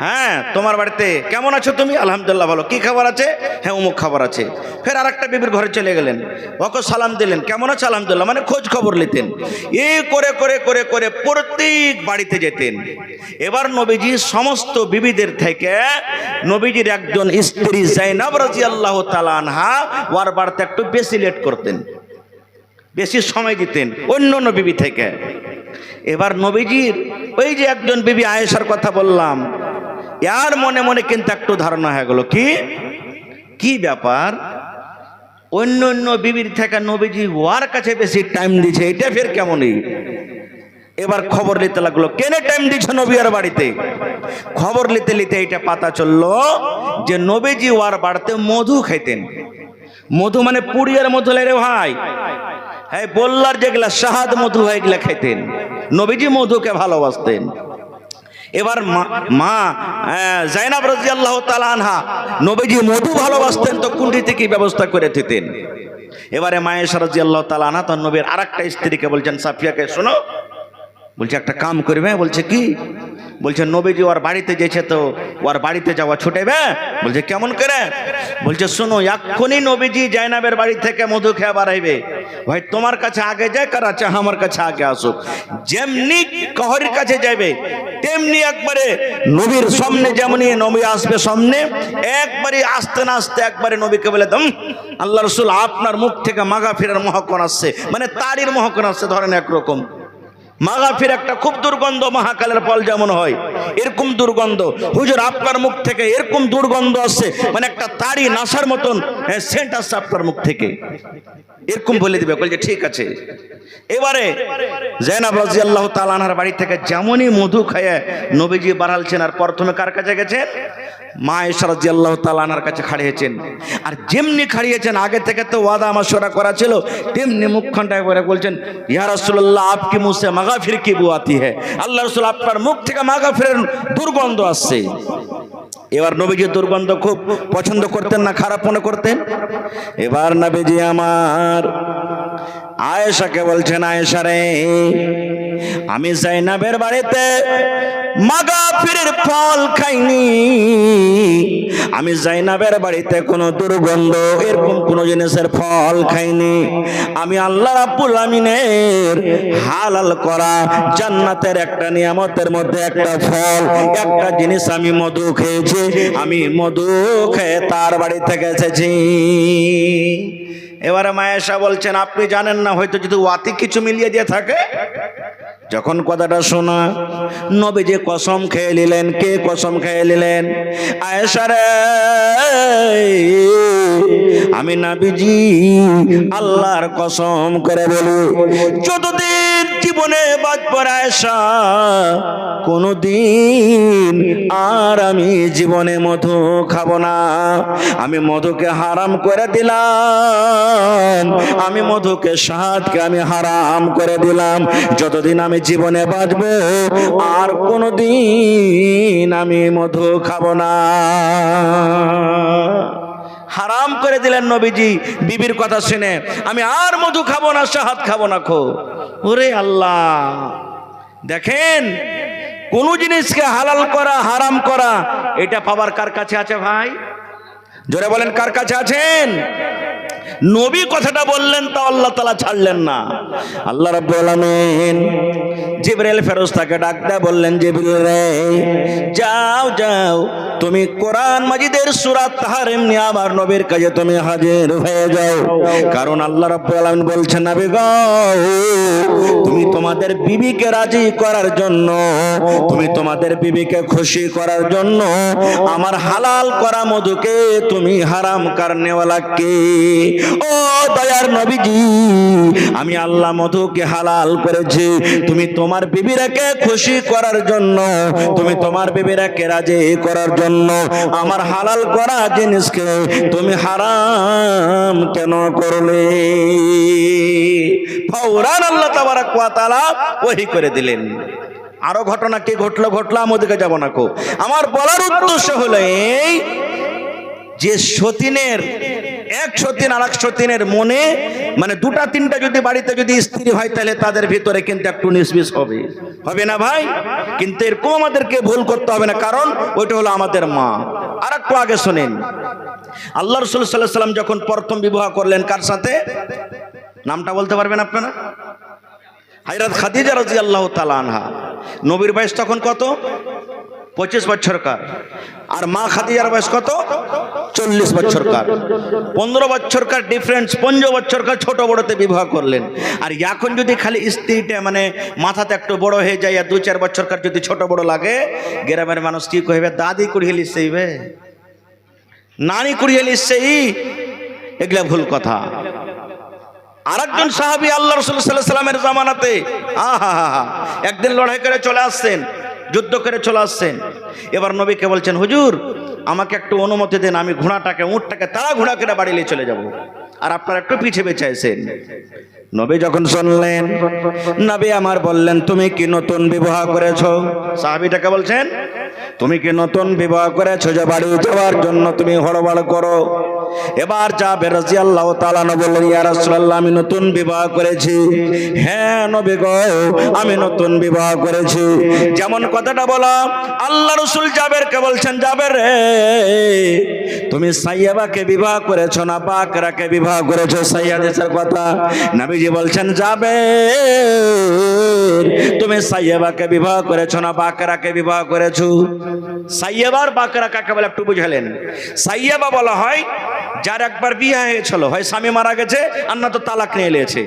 হ্যাঁ তোমার বাড়িতে কেমন আছো তুমি? আলহামদুলিল্লাহ ভালো। কি খবর আছে? হ্যাঁ অমুক খবর আছে। ফের আরেকটা বিবির ঘরে চলে গেলেন, ওকে সালাম দিলেন, কেমন আছো? আলহামদুলিল্লাহ, মানে খোঁজ খবর নিতেন। এই করে করে করে করে প্রত্যেক বাড়িতে যেতেন। এবার নবীজি সমস্ত বিবিদের থেকে নবীজির একজন স্ত্রী যায়নাব রাদিয়াল্লাহু তাআলা আনহা, ওর বাড়িতে একটু বেশি লেট করতেন, বেশি সময় দিতেন অন্য অন্য বিবি থেকে। এবার নবীজির ওই যে একজন বিবি আয়েশার কথা বললাম, यार মনে মনে কিন্তু একটু ধারণা হয়ে গেল, কি কি ব্যাপার, অন্য অন্য বিবির থেকে নবীজি ওর কাছে বেশি টাইম দিচ্ছে, এটা ফের কেমনই। এবার খবর নিতে লাগলো, কেন টাইম দিচ্ছে নবী আর বাড়িতে? খবর নিতে নিতে এটা পাতা চললো যে নবীজি ওর বাড়িতে মধু খাইতেন। মধু মানে পুড়িয়ার মধু রে ভাই, হ্যাঁ বললার যেগুলা শাহাদ মধু হয় এগুলা খাইতেন। নবীজি মধুকে ভালোবাসতেন। এবার মা যায়নাব রাদিয়াল্লাহু তাআলা আনহা নবীজি মধু ভালোবাসতেন, তো কুণ্ডি থেকে ব্যবস্থা করে দিতেন। এবারে মা আয়েশা রাদিয়াল্লাহু তাআলা আনহা তো নবীর আরেকটা স্ত্রীকে বলছেন, সাফিয়াকে, শোনো, বলছে একটা কাম করবে। বলছে কি? বলছে নবীজি ওর বাড়িতে যেছে, তো ওর বাড়িতে যাওয়া ছুটেবে। বলছে কেমন করে? বলছে শোনো, এক্ষুনি নবীজি যায়নাবের বাড়ি থেকে মধু খেয়ে বাড়াইবে, ভাই তোমার কাছে আগে যায়, কার আছে আমার কাছে আগে আসুক। যেমনি কহরির কাছে যাবে তেমনি একবারে নবীর সামনে, যেমনি নবী আসবে সামনে, একবারে আসতে না আসতে একবারে নবীকে বলে দম, আল্লাহ রাসূল আপনার মুখ থেকে মাগফিরার মহকন আসছে, মানে তারির মহকন আসছে। ধরেন একরকম মাগফির একটা খুব দুর্গন্ধ, মহাকালের ফল যেমন হয় এরকম দুর্গন্ধ, হুজুর আপনার মুখ থেকে এরকম দুর্গন্ধ আসছে, মানে একটা তারি নাসার মতন সেন্ট আসছে আপনার মুখ থেকে, এরকম বলে দিবে। বলছে ঠিক আছে। এবারে যায়নাব রাদিয়াল্লাহু তাআলা আনহার বাড়ি থেকে যেমনই মধু খায় নবীজি বাড়ালছেন, আর প্রথমে কার কাছে গেছেন? মা আয়েশা রাদিয়াল্লাহু তাআলা আনহার কাছে খাড়িয়েছেন। আর যেমনি খাড়িয়েছেন, আগে থেকে তো ওয়াদা মাশওয়ারা করা ছিল, তেমনি মুখখানটায় করে বলছেন, ইয়া রাসূলুল্লাহ আপকি মুহ সে মাগফির কি বু আতি হ্যায়, আল্লাহ রাসূল আপনার মুখ থেকে মাগফিরের দুর্গন্ধ আসছে। এবার নবীজি দুর্গন্ধ খুব পছন্দ করতেন না, খারাপ মনে করতেন। এবার নবীজি আমার আয়েশাকে বলছেন, আয়েশা রে, আমি যায়নাবের বাড়িতে মাগফিরের ফল খাইনি, আমি যায়নাবের বাড়িতে কোনো দুর্গন্ধ এরকম কোনো জিনিসের ফল খাইনি। আমি আল্লাহ রাব্বুল আমিনের হালাল করা জান্নাতের একটা নিয়ামতের মধ্যে একটা ফল, একটা জিনিস আমি মধু খেয়েছি, আমি মধু খেয়ে তার বাড়ি থেকে এসেছি। এবারে মা আয়েশা বলছেন, আপনি জানেন না, হয়তো যদি ওয়াতি কিছু মিলিয়ে দিয়ে থাকে। যখন কথাটা শোনা, নবীজি কসম খেয়ে নিলেন। কে কসম খেয়ে নিলেন? আয়েশা রে, আমি নবীজি আল্লাহর কসম করে বলি, যতদিন জীবনে বাঁচব আয়েশা, কোনদিন আর আমি জীবনে মধু খাবো না। আমি মধুকে হারাম করে দিলাম, আমি মধুকে শাহাদকে আমি হারাম করে দিলাম। যতদিন আমি জীবনে বাঁচবো আর কোনদিন আমি মধু খাবো না। হারাম করে দিলেন নবীজি বিবির কথা শুনে, আমি আর মধু খাবো না, শাহাদ খাবো না। ওরে আল্লাহ, দেখেন কোন জিনিসকে হালাল করা হারাম করা, এটা পাওয়ার কার কাছে আছে ভাই? জোরে বলেন, কার কাছে আছেন? নবী কথাটা বললেন তা আল্লাহ তাআলা ছাড়লেন না। আল্লাহ রাব্বুল আলামিন জিবরাইল ফেরেশতাকে ডাক দিয়ে বললেন, জিবরিল রে, যাও যাও, তুমি কোরআন মাজিদের সূরা তাহরিম নিয়ে আমার নবীর কাছে তুমি হাজির হয়ে যাও। কারণ আল্লাহ রাব্বুল আলামিন বলছেন, নবী গো, তুমি তোমাদের বিবিকে রাজি করার জন্য, তুমি তোমাদের বিবিকে খুশি করার জন্য আমার হালাল করা মধুকে তুমি হারাম করনেওয়ালা কে? ও দয়ার নবীজি, আমি আল্লাহ মধুকে হালাল করেছি তুমি তোমার বিবিরাকে খুশি করার জন্য, তুমি তোমার বিবিরাকে রাজি করার জন্য। আমার হালাল করা জিনিসকে তুমি হারাম কেন করলে? ফৌরান আল্লাহ তাবারাক ওয়া তাআলা ওহী করে দিলেন। আরো ঘটনা কি ঘটলো আমি ওদিকে যাব না কো। আমার বলার উদ্দেশ্য হলো এই যে সতীনের এক সতীন আর এক সতীনের মনে মানে দুটা তিনটা যদি বাড়িতে যদি স্ত্রী হয় তাহলে তাদের ভিতরে কিন্তু একটু নিসবিস হবে, হবে না ভাই? কিন্তু এরকম আমাদেরকে ভুল করতে হবে না, কারণ ওইটা হলো আমাদের মা। আর একটু আগে শোনেন, আল্লাহ রাসূল সাল্লাল্লাহু আলাইহি ওয়াসাল্লাম যখন প্রথম বিবাহ করলেন কার সাথে? নামটা বলতে পারবেন আপনারা? হযরত খাদিজা রাদিয়াল্লাহু তাআলা আনহা। নবীর বয়স তখন কত? 25 বছরকার। আর মা খাদিজার বয়স কত? 40 বছরকার। 15 বছরকার ডিফারেন্স, 15 বছরকার ছোট বড়তে বিবাহ করলেন। আর এখন যদি খালি স্ত্রীটা মানে মাথাতে একটু বড় হয়ে যায় আর 2-4 বছরকার যদি ছোট বড় লাগে, গ্রামের মানুষ কি কইবে? দাদি কুড়িয়ে লিসেইবে, নানি কুড়িয়ে লিসেই। এগুলা ভুল কথা। আরেকজন সাহাবী আল্লাহ রাসূল সাল্লাল্লাহু আলাইহি ওয়াসাল্লামের জামানাতে একদিন লড়াই করে চলে আসছেন, যুদ্ধ করে চলে আসছেন। এবার নবীকে বলছেন, হুজুর আমাকে একটু অনুমতি দেন, আমি ঘোড়াটাকে উটটাকে তারা ঘোড়া করে বাড়ি নিয়ে চলে যাব, আর আপনারা একটু পিছে পিছে আছেন। নবী যখন শুনলেন, নবী আমার বললেন, তুমি কি নতুন বিবাহ করেছো? সাহাবীটাকে বলছেন, তুমি কি নতুন বিবাহ করেছো যে বাড়ি যাওয়ার জন্য তুমি হড়বড় করো? এবার জাবের রাদিয়াল্লাহু তাআলা বললেন, ইয়া রাসূলুল্লাহ, আমি নতুন বিবাহ করেছি। হ্যাঁ নবী গো, আমি নতুন বিবাহ করেছি। যেমন কথাটা বলা, আল্লাহ রাসূল জাবেরকে বলছেন, জাবের রে, তুমি সাইয়াবাকে বিবাহ করেছো না বাকরাকে বিবাহ করেছো? সাইয়াদের কথা নবীজি বলছেন, জাবের, তুমি সাইয়াবাকে বিবাহ করেছো না বাকরাকে বিবাহ করেছো? সাইয়াবার বাকরা কাকে বলে একটু বুঝালেন। সাইয়াবা বলা হয় যার একবার বিয়ে হয়েছিল, হয় স্বামী মারা গেছে আর না তো তালাক নিয়ে এলেছে,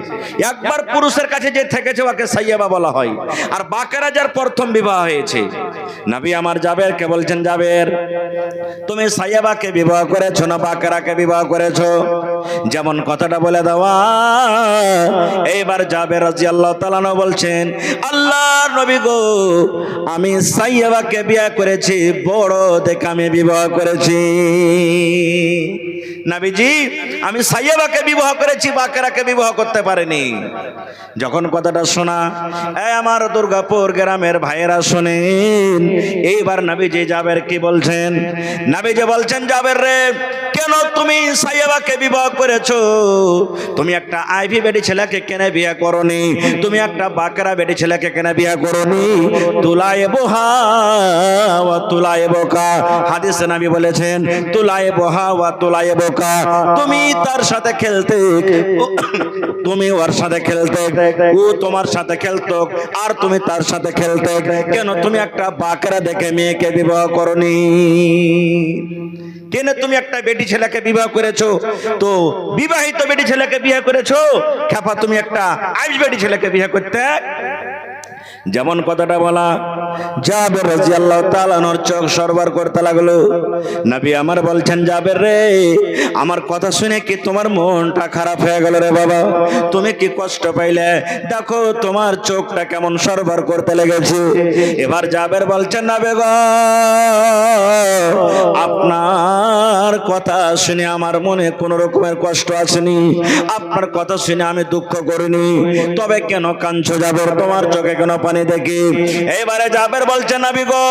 একবার পুরুষের কাছে যে থেকেছে ওকে সাইয়াবা বলা হয়। আর বাকরা যার প্রথম বিবাহ হয়েছে। নবী আমার জাবেরকে বলছেন, জাবের, তুমি সাইয়াবাকে বিবাহ করেছো না বাকরাকে বিবাহ করেছো? যেমন কথাটা বলে দেওয়া। এইবার জাবের রাদিয়াল্লাহু তাআলা বলছেন, আল্লাহর নবী গো, আমি সাইয়াবাকে বিয়ে করেছি, বড় দেখে আমি বিবাহ করেছি। নবীজি, আমি সাইয়াবাকে বিবাহ করেছি, বাকরাকে বিবাহ করতে পারিনি। যখন কথাটা শোনা, আমার দুর্গাপুর গ্রামের ভাইয়েরা শুনেন। এইবার নবীজি জাবের কি বলছেন? নবীজি বলছেন, জাবের রে, কেন তুমি সাইয়াবাকে বিবাহ করেছো? তুমি একটা আইভি বেটি ছেলেকে কেন বিয়ে করনি? তুমি একটা বাকরা বেটি ছেলেকে কেন বিয়ে করনি? তুলায়ে বোহা ওয়া তুলায়ে বোকা। হাদিসে নবী বলেছেন, তুলায়ে বোহা ওয়া তুলায়ে বোকা। তুমি তার সাথে খেলতে, তুমি ওর সাথে খেলতে, ও তোমার সাথে খেলতো, আর তুমি তার সাথে খেলতে। কেন তুমি একটা বাকরা দেখে মেয়েকে বিবাহ করনি? কেন তুমি একটা বেটি ছেলেকে বিবাহ করেছো? তো বিবাহিত বেটি ছেলেকে বিয়ে করেছো, খেপা তুমি একটা আইস বেটি ছেলেকে বিয়ে করতে। যেমন কথাটা বলা, জাবের রাদিয়াল্লাহু তাআলা নর চোখ সরবার করতে লাগলো। নবী আমার বলছেন, জাবের রে, আমার কথা শুনে কি তোমার মনটা খারাপ হয়ে গেল রে বাবা? তুমি কি কষ্ট পাইলে? দেখো তোমার চোখটা কেমন সরবার করতে লেগেছে। এবার জাবের বলছেন, নবী গো, আপনার কথা শুনে আমার মনে কোনো রকমের কষ্ট আসেনি, আপনার কথা শুনে আমি দুঃখ করিনি। তবে কেন কাঁদছো জাবের? তোমার চোখে কেন পানি দেখি। এইবারে জাবের বলছে নবী গো,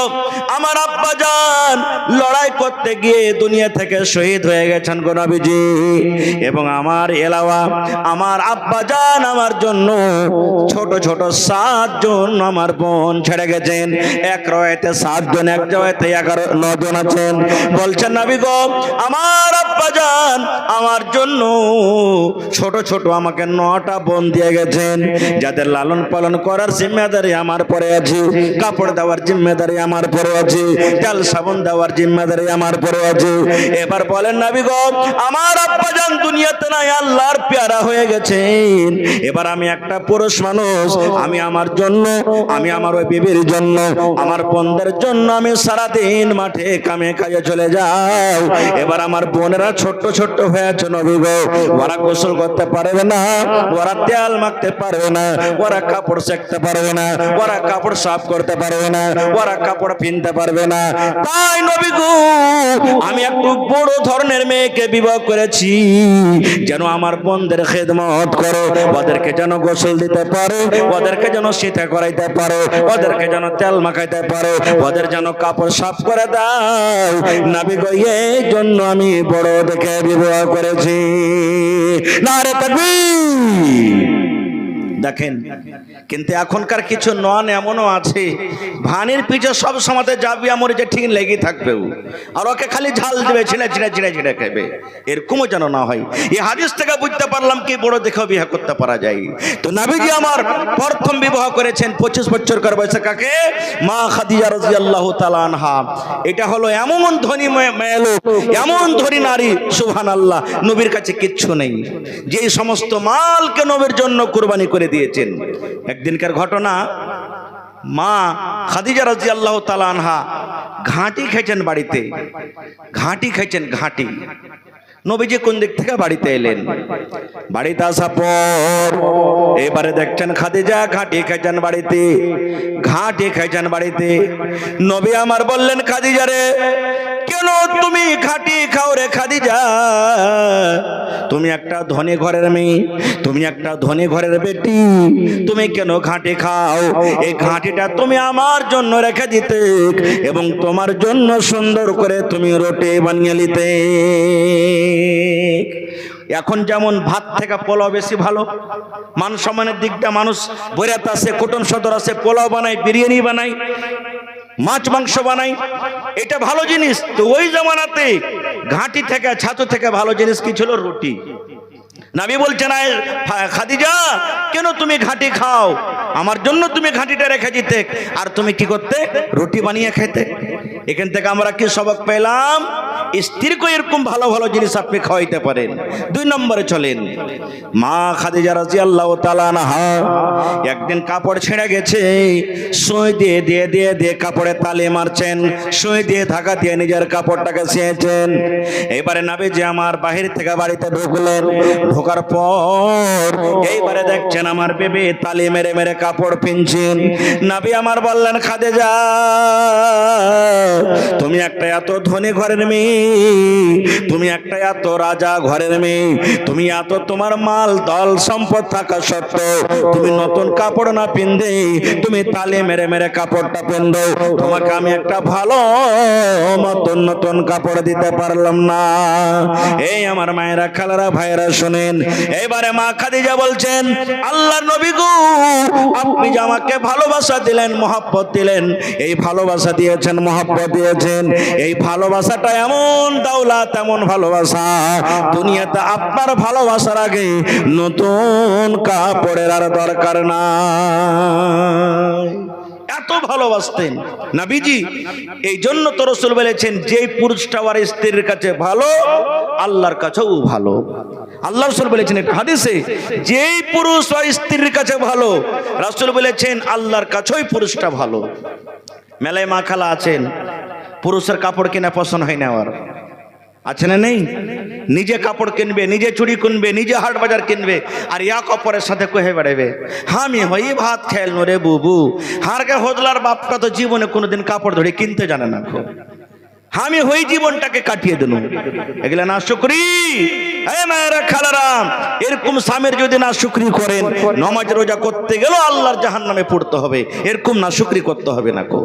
আমার আব্বা জান লড়াই করতে গিয়ে দুনিয়া থেকে শহীদ হয়ে গেছেন গো নবীজি, এবং আমার এলাওয়া আমার আব্বা জান আমার জন্য ছোট ছোট 7 জন আমার বোন ছেড়ে গেছেন। এক রয়েতে 7 জন, এক রয়েতে 9 জন আছেন। বলছেন নবী গো, আমার আব্বা জান আমার জন্য ছোট ছোট আমাকে 9টা বোন দিয়ে গেছেন, যাদের লালন পালন করার জিম্মেদারি আমার পরে আছে, কাপড় দেওয়ার জিম্মেদারি আমার পরে আছে, তেল সাবান দেওয়ার জিম্মেদারি আমার পরে আছে। এবার বলেন নবী গো, আমার আব্বা জান দুনিয়াতে নাই, আল্লাহর পেয়ারা হয়ে গেছেন। এবার আমি একটা পুরুষ মানুষ, আমি আমার জন্য, আমি আমার ওই বিবির জন্য, আমার বোনদের জন্য আমি সারাদিন মাঠে কামে কাজে চলে যাও। এবার আমার বোনেরা ছোট্ট ছোট্ট হয়েছে নবী গো, ওরা গোসল করতে পারবে না, ওরা তেল মাখতে পারবে না, ওরা কাপড় সেঁকতে পারবে না, ওরা কাপড় সাফ করতে পারবে না, ওরা কাপড় পিনতে পারবে না। তাই নবী গো, আমি একটু বড় ধরনের মেয়েকে বিবাহ করেছি, যেন আমার বোনদের খেদমত করো, ওদেরকে যেন গোসল দিতে পারো, ওদেরকে যেন শীতে করাইতে পারো, ওদেরকে যেন তেল মাখাইতে পারো, ওদের যেন কাপড় সাফ করে দাও। নবী গো, এই জন্য আমি বড় দেখে বিবাহ করেছি। নারে তাকবীর। দেখেন, কিন্তু এখনকার কিছু নন এমনও আছে, ভানির পিছে সব সময়তে যাবি আমার যে ঠিক লেগে থাকবে, আর ওকে খালি ঝাল দেবে, ছিঁড়ে ছিঁড়ে ছিঁড়ে ছিঁড়ে খাবে, এরকমও যেন না হয়। এই হাদিস থেকে বুঝতে পারলাম কি বড় দেখেও বিবাহ করতে পারা যায়। তো নবীজি আমার প্রথম বিবাহ করেছেন 25 বছরকার বয়সে, কাকে? মা খাদিজা রাদিয়াল্লাহু তাআলা আনহা। এটা হলো এমন ধনী মেয়ে লোক, এমন ধনী নারী, সুবহানাল্লাহ, নবীর কাছে কিচ্ছু নেই, যে সমস্ত মালকে নবীর জন্য কুরবানি করে দিয়েছেন। একদিনকার ঘটনা, মা খাদিজা রাদিয়াল্লাহু তাআলা আনহা ঘাঁটি খেয়েছেন বাড়িতে, ঘাঁটি খেয়েছেন, ঘাঁটি। নবীজি কোন দিক থেকে বাড়িতে এলেন, বাড়িতে আসা পর এবারে দেখছেন খাদিজা ঘাঁটি খাইছেন বাড়িতে, ঘাঁটি খাইছেন বাড়িতে। নবী আমার বললেন, খাদিজা রে, কেন তুমি ঘাঁটি খাও রে খাদিজা? তুমি একটা ধনী ঘরের মেয়ে, তুমি একটা ধনী ঘরের বেটি, তুমি কেন ঘাঁটি খাও? এই ঘাঁটিটা তুমি আমার জন্য রেখে দিতে, এবং তোমার জন্য সুন্দর করে তুমি রুটি বানিয়ে নিতে। এখন যেমন ভাত থেকে পোলাও বেশি ভালো, মান সম্মানের দিকটা মানুষ বইরাতে আসে, কুটুম সদর আসে, পোলাও বানায়, বিরিয়ানি বানায়, মাছ মাংস বানাই, এটা ভালো জিনিস। তো ওই জামানাতে ঘাঁটি থেকে, ছাতু থেকে ভালো জিনিস কি ছিল? রুটি। নবী বলছেন, খাদিজা কেন তুমি ঘাঁটি খাও? আমার জন্য তুমি ঘাঁটিটা রেখে দিতে, আর তুমি কি করতে? রুটি বানিয়ে খেতে। এখান থেকে আমরা কি সবক পেলাম? স্ত্রীকে এরকম ভালো ভালো জিনিস আপনি খাওয়াইতে পারেন। 2 নম্বরে চলেন, মা খাদিজা রাদিয়াল্লাহু তাআলা আনহা একদিন কাপড় ছেড়ে গেছে, সুই দিয়ে দিয়ে দিয়ে দিয়ে কাপড়ে তালি মারছেন, সুই দিয়ে ধাগা দিয়ে নিজের কাপড়টাকে ছিঁড়েছেন। এবারে নবীজি আমার বাহির থেকে বাড়িতে ঢুকলেন, ঢোকার পর এইবারে দেখছেন আমার বেবি তালি মেরে মেরে কাপড় পিনছেন। নবী আমার বললেন, খাদিজা তুমি একটা এত ধনী ঘরের মেয়ে, তুমি একটা এত রাজা ঘরের মেয়ে, তুমি এত তোমার মাল দল সম্পদ থাকা সত্ত্বেও তুমি নতুন কাপড় না পিনদে তুমি তালি মেরে মেরে কাপড়টা পিনদো, তোমাকে আমি একটা ভালো নতুন নতুন কাপড় দিতে পারলাম না। এই আমার মায়েরা, খালারা, ভাইয়েরা শুনেন, এবারে মা খাদিজা বলছেন, আল্লাহর নবী গো, আপনি যে আমাকে ভালোবাসা দিলেন, মহব্বত দিলেন, এই ভালোবাসা দিয়েছেন, মহব্বত দিয়েছেন, এই ভালোবাসাটা এমন দাওলাত, এমন ভালোবাসা, দুনিয়াতে আপনার ভালোবাসার আগে নতুন কাপড়ের আর দরকার নাই। এত ভালোবাসতেন নবীজি। এই জন্য তো রাসূল বলেছেন, যেই পুরুষটা আর স্ত্রীর কাছে ভালো, আল্লাহর কাছেও ভালো। আল্লাহ রাসূল বলেছেন একটা হাদিসে, যেই পুরুষ আর স্ত্রীর কাছে ভালো, রাসূল বলেছেন আল্লাহর কাছেও পুরুষটা ভালো। মেলায় মা খালা আছেন, পুরুষের কাপড় কেনা পছন্দ হয় না, আর আছে না নেই? নিজে কাপড় কিনবে, নিজে চুড়ি কিনবে, নিজে হাট বাজার কিনবে, আর ইয়া কাপড়ের সাথে কহে বেড়াবে, আমি হই ভাত খেল রে বুবু। হারকে হজলার বাপটা তো জীবনে কোনোদিন কাপড় ধরে কিনতে জানে না। আমি ওই জীবনটাকে কাটিয়ে দিলাম। এগুলা না শুকরি। এই মায়েরা খালারাম, এরকম স্বামীর যদি না শুকরি করেন, নামাজ রোজা করতে গেলেও আল্লাহর জাহান্নামে পড়তে হবে। এরকম না শুকরি করতে হবে না কো।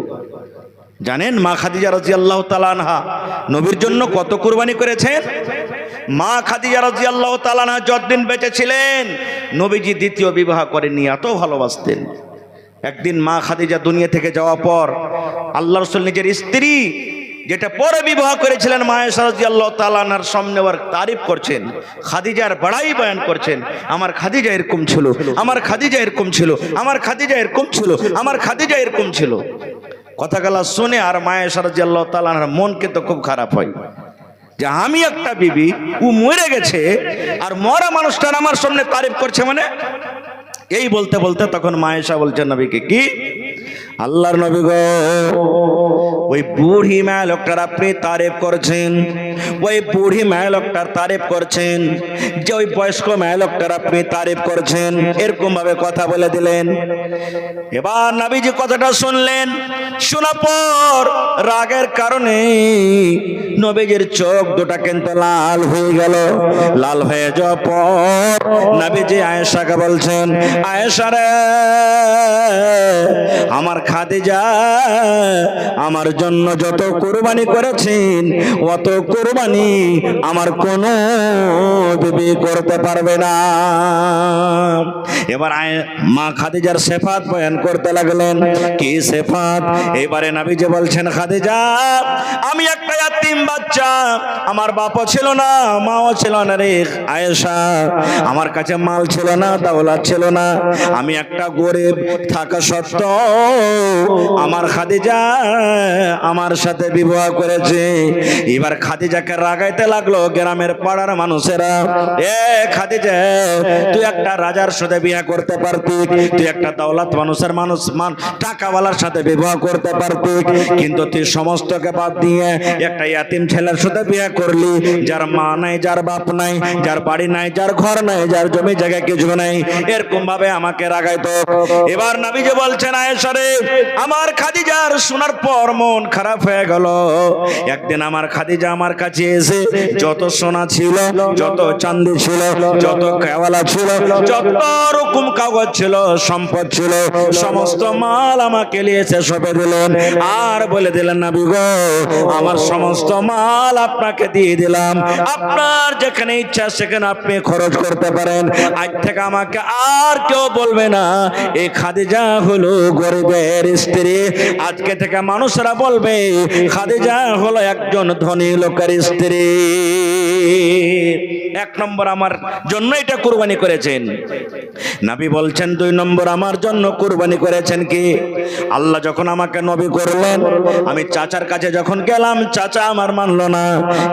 জানেন মা খাদিজা রাদিয়াল্লাহু তাআলা আনহা নবীর জন্য কত কুরবানি করেছেন? মা খাদিজা রাদিয়াল্লাহু তাআলা আনহা যতদিন বেঁচে ছিলেন নবীজি দ্বিতীয় বিবাহ করেননি, এত ভালোবাসতেন। একদিন মা খাদিজা দুনিয়া থেকে যাওয়ার পর আল্লাহ রাসূল নিজের স্ত্রী যেটা পরে বিবাহ করেছিলেন মা আয়েশা রাদিয়াল্লাহু তাআলা আনহার সামনে ওর তারিফ করছেন, খাদিজার বড়াই বয়ান করছেন। আমার খাদিজা এরকম ছিল, আমার খাদিজা এরকম ছিল, আমার খাদিজা এরকম ছিল, আমার খাদিজা এরকম ছিল। কথাগুলো শুনে আর মা আয়েশা রাদিয়াল্লাহু তাআলা আনহার মন কিন্তু খুব খারাপ হয় যে আমি একটা বিবি, ও মরে গেছে আর মরা মানুষটার আমার সামনে তারিফ করছে। মানে এই বলতে বলতে তখন মা আয়েশা বলছেন নবীকে, কি আল্লাহর নবী গো, ওই বুড়ি মায়া লোকটার আপনি তারিফ করছেন, ওই বুড়ি মায়া লোকটার তারিফ করছেন, যে ওই বয়স্ক মায়া লোকটার আপনি তারিফ করছেন, এরকম ভাবে কথা বলে দিলেন। এবার নবীজি কথাটা শুনলেন, শোনার পর রাগের কারণে নবীজির চোখ দুটা কিন্তু লাল হয়ে গেল। লাল হয়ে যাওয়ার পর নবীজি আয়েশাকে বলছেন, আয়েশা রে, আমার খাদিজা আমার জন্য যত কুরবানি করেছেন অত কুরবানি আমার কোনো বিবি করতে পারবে না। এবার মা খাদিজার সিফাত বয়ান করতে লাগলেন। কি সিফাত? এবারে নবীজি বলছেন, খাদিজা আমি একটা ইয়াতিম বাচ্চা, আমার বাপও ছিল না মাও ছিল না রে আয়েশা, আমার কাছে মাল ছিল না, দৌলত ছিল না, আমি একটা গরিব থাকা সত্ত্বেও আমার খাদিজা আমার সাথে বিবাহ করেছে। এবার খাদিজাকে রাগাইতে লাগলো গ্রামের পাড়ার মানুষেরা, এ খাদিজা তুই একটা রাজার সাথে বিয়ে করতে পারতি, তুই একটা দৌলত মানুষের টাকাওয়ালার সাথে বিবাহ করতে পারতি, কিন্তু তুই সমস্তকে বাদ দিয়ে একটা ইয়াতিম ছেলের সাথে বিয়ে করলি, যার মা নাই, যার বাপ নাই, যার বাড়ি নাই, যার ঘর নাই, যার জমি জায়গা কিছু নাই। এরকম ভাবে আমাকে রাগাইতো। এবার নবীজি বলছেন, আয়েশা রে, আমার খাদিজার শোনার পর মন খারাপ হয়ে গেল। একদিন আমার খাদিজা আমার কাছে এসে যত সোনা ছিল, যত চাঁদি ছিল, যত কেওয়ালা ছিল, যত রকম কাগজ ছিল, সম্পদ ছিল, সমস্ত মাল আমাকে নিয়েছে সঁপে দিলেন আর বলে দিলেন, নবী গো, আমার সমস্ত মাল আপনাকে দিয়ে দিলাম, আপনার যেখানে ইচ্ছা সেখানে আপনি খরচ করতে পারেন। আজ থেকে আমাকে আর কেউ বলবে না এই খাদিজা হলো গরিবের স্ত্রী, আজকে থেকে মানুষরা বলবে খাদিজা হলো একজন ধনী লোকের স্ত্রী। এক নম্বর আমার জন্য এটা কুরবানি করেছেন। নবী বলছেন, দুই নম্বর আমার জন্য কুরবানি করেছেন কি? আল্লাহ যখন আমাকে নবী করলেন, আমি চাচার কাছে যখন গেলাম, চাচা আমার মানলো না,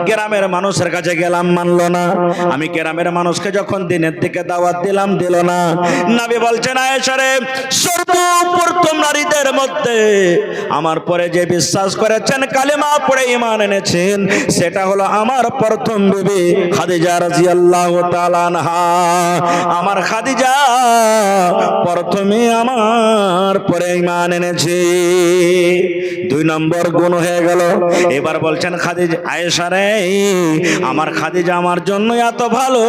গ্রামের মানুষের কাছে গেলাম, মানলো না, আমি গ্রামের মানুষকে যখন দিনের দিকে দাওয়াত দিলাম, দিল না। নবী বলছেন, আয়েশা রে, সর্বপ্রথম নারীদের মধ্যে আমার পরে যে বিশ্বাস করেছেন, কালেমা পড়ে ঈমান এনেছেন, সেটা হলো আমার প্রথম বিবি খাদিজা রাদিয়াল্লাহু তাআলা আনহা। আমার খাদিজা প্রথমে আমার পরে ঈমান এনেছে। দুই নম্বর গুণ হয়ে গেল। এবার বলছেন, খাদিজা, আয়েশা রে, আমার খাদিজা আমার জন্য এত ভালো,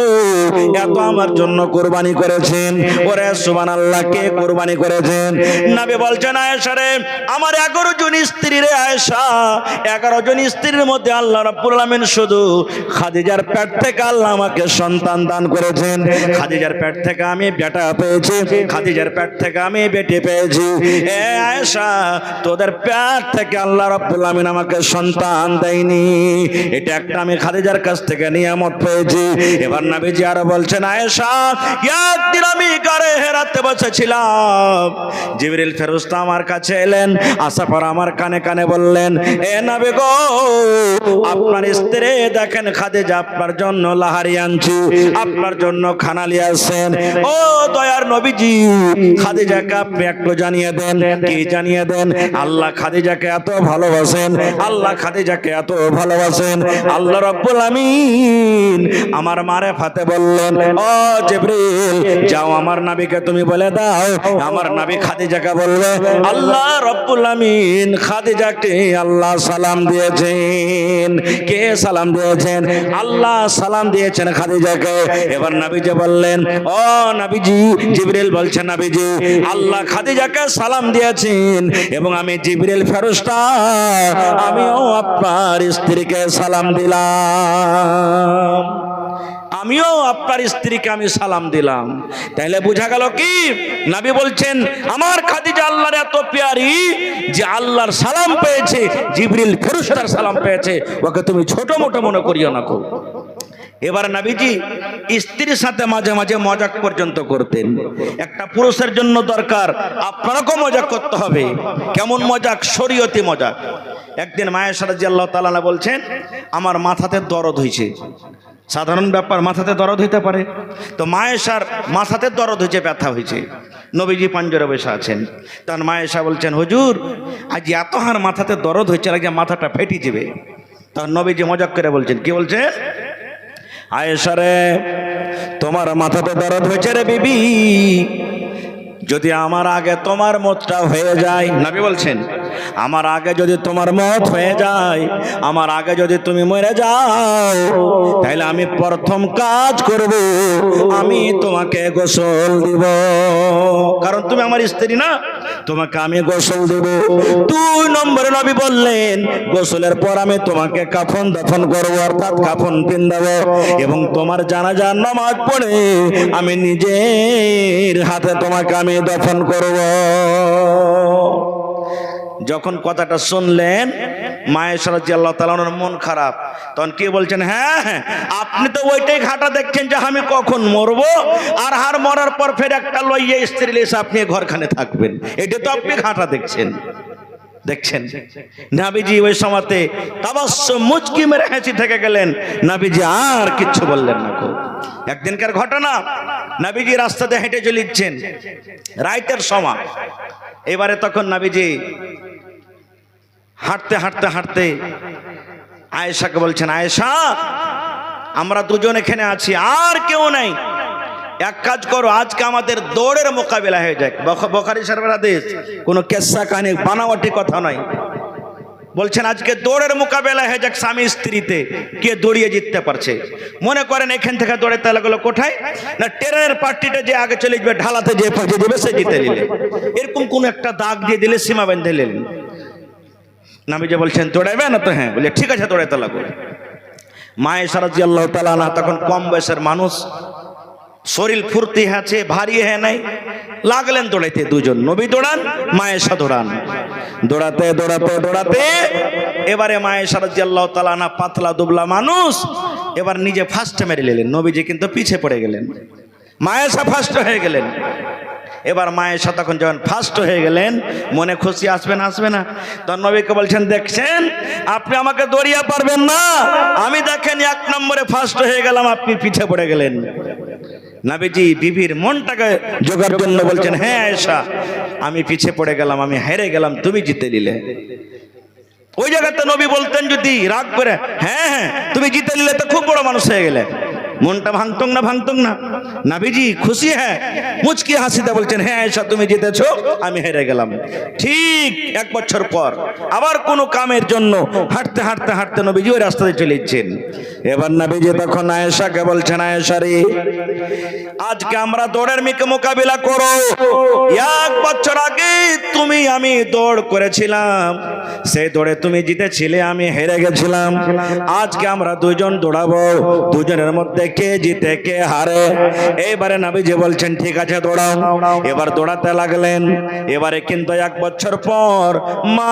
এত আমার জন্য কুরবানি করেছেন। ওরে সুবহানাল্লাহ, কে কুরবানি করেছেন? নবী বলছেন, আয়েশা রে, আমার 11 জন স্ত্রী রে আয়েশা, 11 জন স্ত্রীর মধ্যে আল্লাহ রাব্বুল আলামিন শুধু খাদিজার পেট থেকে আল্লাহ আমাকে সন্তান দান করেছেন। খাদিজার পেট থেকে আমি বেটা পেয়েছি, খাদিজার পেট থেকে আমি বেটি পেয়েছি। এ আয়েশা, তোদের পেট থেকে আল্লাহ রাব্বুল আলামিন আমাকে সন্তান দেয়নি, এটা একটা আমি খাদিজার কাছ থেকে নিয়ামত পেয়েছি। এবার নবীজি আরো বলছেন, আয়েশা, একদিন আমি গারে হেরাতে বসেছিলাম, জিবরিল ফেরেশতা আমার কাছে এলেন, আসার পর আমার কানে কানে বললেন, এ নবী গো, আপনার স্ত্রী দেখেন খাদিজা আপনার জন্য লাহার হাড়ি আনছি, আপনার জন্য খানা নিয়ে আসেন। ও দয়ার নবীজি, খাদিজাকে আপনি একটু জানিয়ে দেন। কি জানিয়ে দেন? আল্লাহ খাদিজাকে এত ভালোবাসেন, আল্লাহ খাদিজাকে এত ভালোবাসেন। আল্লাহ রাব্বুল আমিন আমার মারে ফাতে বললেন, ও জিবরিল, যাও আমার নবীকে তুমি বলে দাও, আমার নবী খাদিজাকে বলবে আল্লাহ রাব্বুল আমিন খাদিজাকে আল্লাহ সালাম দিয়েছেন। কে সালাম দিয়েছেন? আল্লাহ সালাম দিয়েছেন খাদিজাকে। এবার নবীজি বললেন, ও নবীজি, জিবরিল বলছেন নবীজি আল্লাহ খাদিজাকে সালাম দিয়েছেন এবং আমি জিবরিল ফেরেশতা আমিও আপনার স্ত্রীকে সালাম দিলাম, আমিও আপনার স্ত্রীকে আমি সালাম দিলাম। তাইলে বোঝা গেল কি, নবী বলছেন আমার খাদিজা আল্লাহর এত প্যারি যে আল্লাহর সালাম পেয়েছে, জিবরিল ফেরেশতার সালাম পেয়েছে, ওকে তুমি ছোট মোটো মনে করিও না। এবার নবীজি স্ত্রীর সাথে মাঝে মাঝে মজাক পর্যন্ত করতেন। একটা পুরুষের জন্য দরকার আপনারাকেও মজাক করতে হবে। কেমন মজাক? শরীয়তি মজাক। একদিন আয়েশা রাদিয়াল্লাহু তাআলা আনহা বলছেন আমার মাথাতে দরদ হয়েছে। সাধারণ ব্যাপার, মাথাতে দরদ হইতে পারে। তো আয়েশার মাথাতে দরদ হয়েছে, ব্যথা হয়েছে। নবীজি পাঞ্জরে বসে আছেন। তখন আয়েশা বলছেন হুজুর আজ এত হার মাথাতে দরদ হয়েছে, লাগে মাথাটা ফেটে যাবে। তখন নবীজি মজাক করে বলছেন, কি বলছেন? আয়েশা রে, তোমার মাথাতে দরদ হয়েছে রে বিবি, যদি আমার আগে তোমার মতটা হয়ে যায়, নবী বলছেন আমার আগে যদি তোমার মত হয়ে যায়, আমার আগে যদি তুমি মরে যাও, তাহলে আমি প্রথম কাজ করব, আমি তোমাকে গোসল দিব। কারণ তুমি আমার স্ত্রী না, তোমাকে আমি গোসল দেব। 2 নম্বরে নবী বললেন গোসলের পর আমি তোমাকে কাফন দাফন করব, অর্থাৎ কাফন পিন্দাবো, এবং তোমার জানাজার নামাজ পড়ে আমি নিজের হাতে তোমাকে আমি দফন করব। যখন কথাটা শুনলেন আয়েশা রাদিয়াল্লাহু তাআলা আনহার মন খারাপ। তখন কি বলছেন, হ্যাঁ আপনি তো ওইটাই ঘাটা দেখছেন যে আমি কখন মরবো, আর হার মরার পর ফের একটা লইয়ে স্ত্রী লেসে আপনি ঘরখানে থাকবেন, এটা তো আপনি ঘাটা দেখছেন। দেখছেন নবীজি ওই সময়তে তাবাসসুম মুচকি মেরে হেসে থেকে গেলেন। নবীজি আর কিচ্ছু বললেন না। একদিনকার ঘটনা, নবীজি রাস্তাতে হেঁটে চলেছেন রাতের সময়। এবারে তখন নবীজি হাঁটতে হাঁটতে হাঁটতে আয়েশাকে বলছেন, আয়েশা আমরা দুজন এখানে আছি, আর কেউ নাই, এক কাজ করো, আজকে আমাদের দৌড়ের মোকাবিলা হয়ে যাক। বুখারী শরীফের হাদিস, কোনো কেসা কাহিনী বানাওয়াটি কথা নয়। বলছেন আজকে দৌড়ের মোকাবেলা হয়ে যাক স্বামী স্ত্রীতে, কে দৌড়িয়ে জিততে পারছে। মনে করেন এখান থেকে দৌড়াতে লাগলো কোথায় না, ট্রেনের পার্টিটা যে আগে চলে যাবে, ঢালাতে যে পৌঁছে যাবে সে জিতে নিলে, এরকম কোন একটা দাগ দিয়ে দিলে, সীমা বেঁধে নিলেন। নবীজি বলছেন দৌড়াবে না? তো হ্যাঁ। বলে ঠিক আছে দৌড়াতে লাগো। আয়েশা রাদিয়াল্লাহু তাআলা আনহা তখন কম বয়সের মানুষ, শরীর ফুর্তি আছে, ভারী হ্যাঁ নাই, লাগলেন দৌড়াইতে। দুজন, নবী দৌড়ান, আয়েশা দৌড়ান। দৌড়াতে দৌড়াতে দৌড়াতে এবারে আয়েশা রাদিয়াল্লাহু তাআলা আনহা পাতলা দুবলা মানুষ, এবার নিজে ফার্স্টে মেরে নিলেন। নবীজি কিন্তু পিছে পড়ে গেলেন, আয়েশা ফার্স্ট হয়ে গেলেন। এবার আয়েশা তখন যখন ফার্স্ট হয়ে গেলেন, মনে খুশি আসবে না? আসবে না? তখন নবীকে বলছেন, দেখছেন আপনি আমাকে দৌড়িয়ে পারবেন না, আমি দেখেন 1 নম্বরে ফার্স্ট হয়ে গেলাম, আপনি পিছে পড়ে গেলেন। নবীজি বিবির মনটাকে জোগাড় জন্য বলছেন, হ্যাঁ আয়েশা আমি পিছে পড়ে গেলাম, আমি হেরে গেলাম, তুমি জিতে নিলে। ওই জায়গাতে নবী বলতেন যদি রাগ করে, হ্যাঁ হ্যাঁ তুমি জিতে নিলে তো খুব বড় মানুষ হয়ে গেলে, মনটা ভাঙতং না? ভাঙতং না? নবীজি খুশি হ্যাঁ মুচকি হাসিতে বলছেন, হ্যাঁ আয়েশা তুমি জিতেছো, আমি হেরে গেলাম। ঠিক 1 বছর পর আবার কোনো কামের জন্য হাঁটতে হাঁটতে হাঁটতে নবীজি ওই রাস্তাতে চলে যাচ্ছেন। এবার নবীজি তখন আয়েশাকে বলছেন, আয়েশা রে, আজকে আমরা দৌড়ের মোকাবিলা করো। 1 বছর আগে তুমি আমি দৌড় করেছিলাম, সেই দৌড়ে তুমি জিতেছিলে, আমি হেরে গেছিলাম। আজকে আমরা দুজন দৌড়াবো, দুজনের মধ্যে কে জিতে কে হারে। এইবারে নবীজি বলছেন ঠিক আছে দৌড়াও। এবার দৌড়াতে লাগলেন। এবারে কিন্তু 1 বছর পর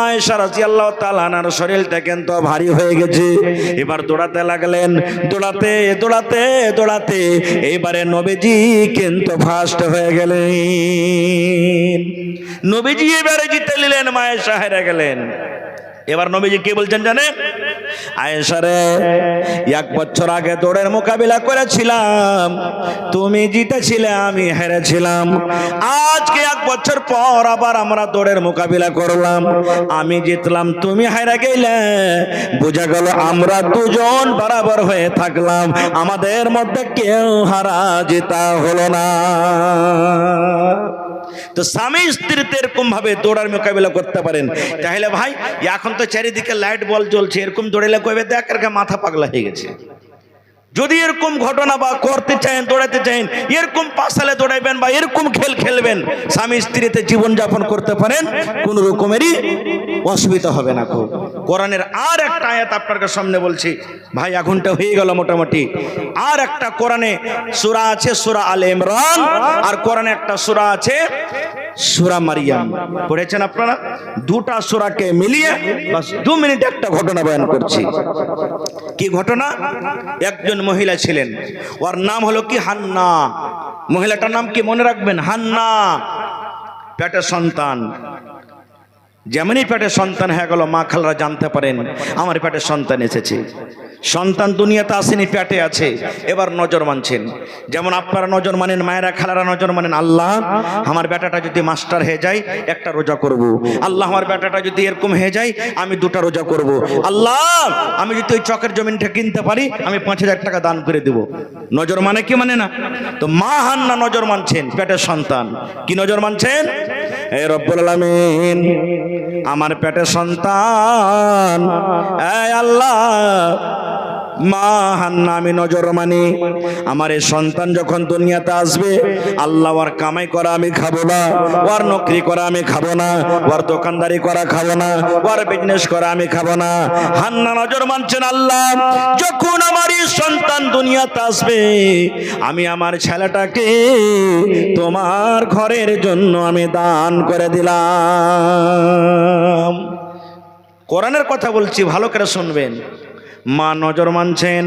আয়েশা রাদিয়াল্লাহু তাআলা আনহার শরীরটা কিন্তু ভারী হয়ে গেছে। এবার দৌড়াতে লাগলেন, দৌড়াতে দৌড়াতে দৌড়াতে এইবারে নবীজি কিন্তু ফার্স্ট হয়ে গেলেন। নবীজি এবারে জিতে নিলেন, আয়েশা হেরে গেলেন। এবার নবীজি কি বলছেন জানেন? আয়েশা রে, 1 বছর আগে দৌড়ের মোকাবিলা করেছিলাম, তুমি জিতেছিলে, আমি হেরেছিলাম। আজকে 1 বছর পর আবার আমরা দৌড়ের মোকাবিলা করলাম, আমি জিতলাম, তুমি হেরে গেলে। বোঝা গেল আমরা দুজন বরাবর হয়ে থাকলাম, আমাদের মধ্যে কেউ হারা জেতা হলো না। তো স্বামী স্ত্রীতে এরকম ভাবে দৌড়ার মোকাবিলা করতে পারেন। তাহলে ভাই এখন তো চারিদিকে লাইট বল জ্বলছে, এরকম দৌড়ালে কইবে দেখ এর মাথা পাগলা হয়ে গেছে। যদি এরকম ঘটনা বা করতে চান, দৌড়াতে চান, এরকম পাশালে দৌড়াইবেন বা এরকম খেল খেলবেন, স্বামী স্ত্রীতে জীবন যাপন করতে পারেন, কোন রকমেরই অসুবিধা হবে না। খুব কোরআনের আর একটা আয়াত আপনাদের সামনে বলছি ভাই, এখনটা হয়ে গেল মোটামুটি। আর একটা কোরআনে সূরা আছে সূরা আলে ইমরান, আর কোরআনে একটা সূরা আছে সূরা মারিয়াম। পড়েছেন আপনারা? দুটা সূরাকে মিলিয়ে বাস 2 মিনিট একটা ঘটনা বয়ান করছি। কি ঘটনা? একজন মহিলা ছিলেন, ওর নাম হলো কি হান্না। মহিলাটার নাম কি মনে রাখবেন? হান্না। পেটে সন্তান, যেমনই পেটে সন্তান হয়ে গেল, মা খালারা জানতে পারেন আমার পেটে সন্তান এসেছে। সন্তান দুনিয়াতে আসেনি, পেটে আছে। এবার নজর মানছেন, যেমন আপনারা নজর মানেন, মায়েরা খালারা নজর মানেন, আল্লাহ আমার বেটাটা যদি মাস্টার হয়ে যায় 1টা রোজা করব। আল্লাহ আমার বেটাটা যদি এরকম হয়ে যায় আমি 2টা রোজা করব। আল্লাহ আমি যদি ওই চকের জমিনটা কিনতে পারি আমি 5000 টাকা দান করে দেব। নজর মানে কি মানে না? তো মা হান্না নজর মানছেন, পেটের সন্তান। কি নজর মানছেন? হে রব্বুল আলামিন, আমার পেটে সন্তান, এই আল্লাহ মা হান্না আমি নজর মানি, আমার এই সন্তান যখন দুনিয়াতে আসবে, আল্লাহ ওর কামাই করা আমি খাবো না, ওর নকরি করা আমি খাবো না, ওর দোকানদারি করা খাবো না, ওর বিজনেস করা আমি খাবো না। হান্না নজর মানছেন, আল্লাহ যখন আমার এই সন্তান দুনিয়াতে আসবে, আমি আমার ছেলেটাকে তোমার ঘরের জন্য আমি দান করে দিলাম। কোরআনের কথা বলছি, ভালো করে শুনবেন। মা নজর মানছেন,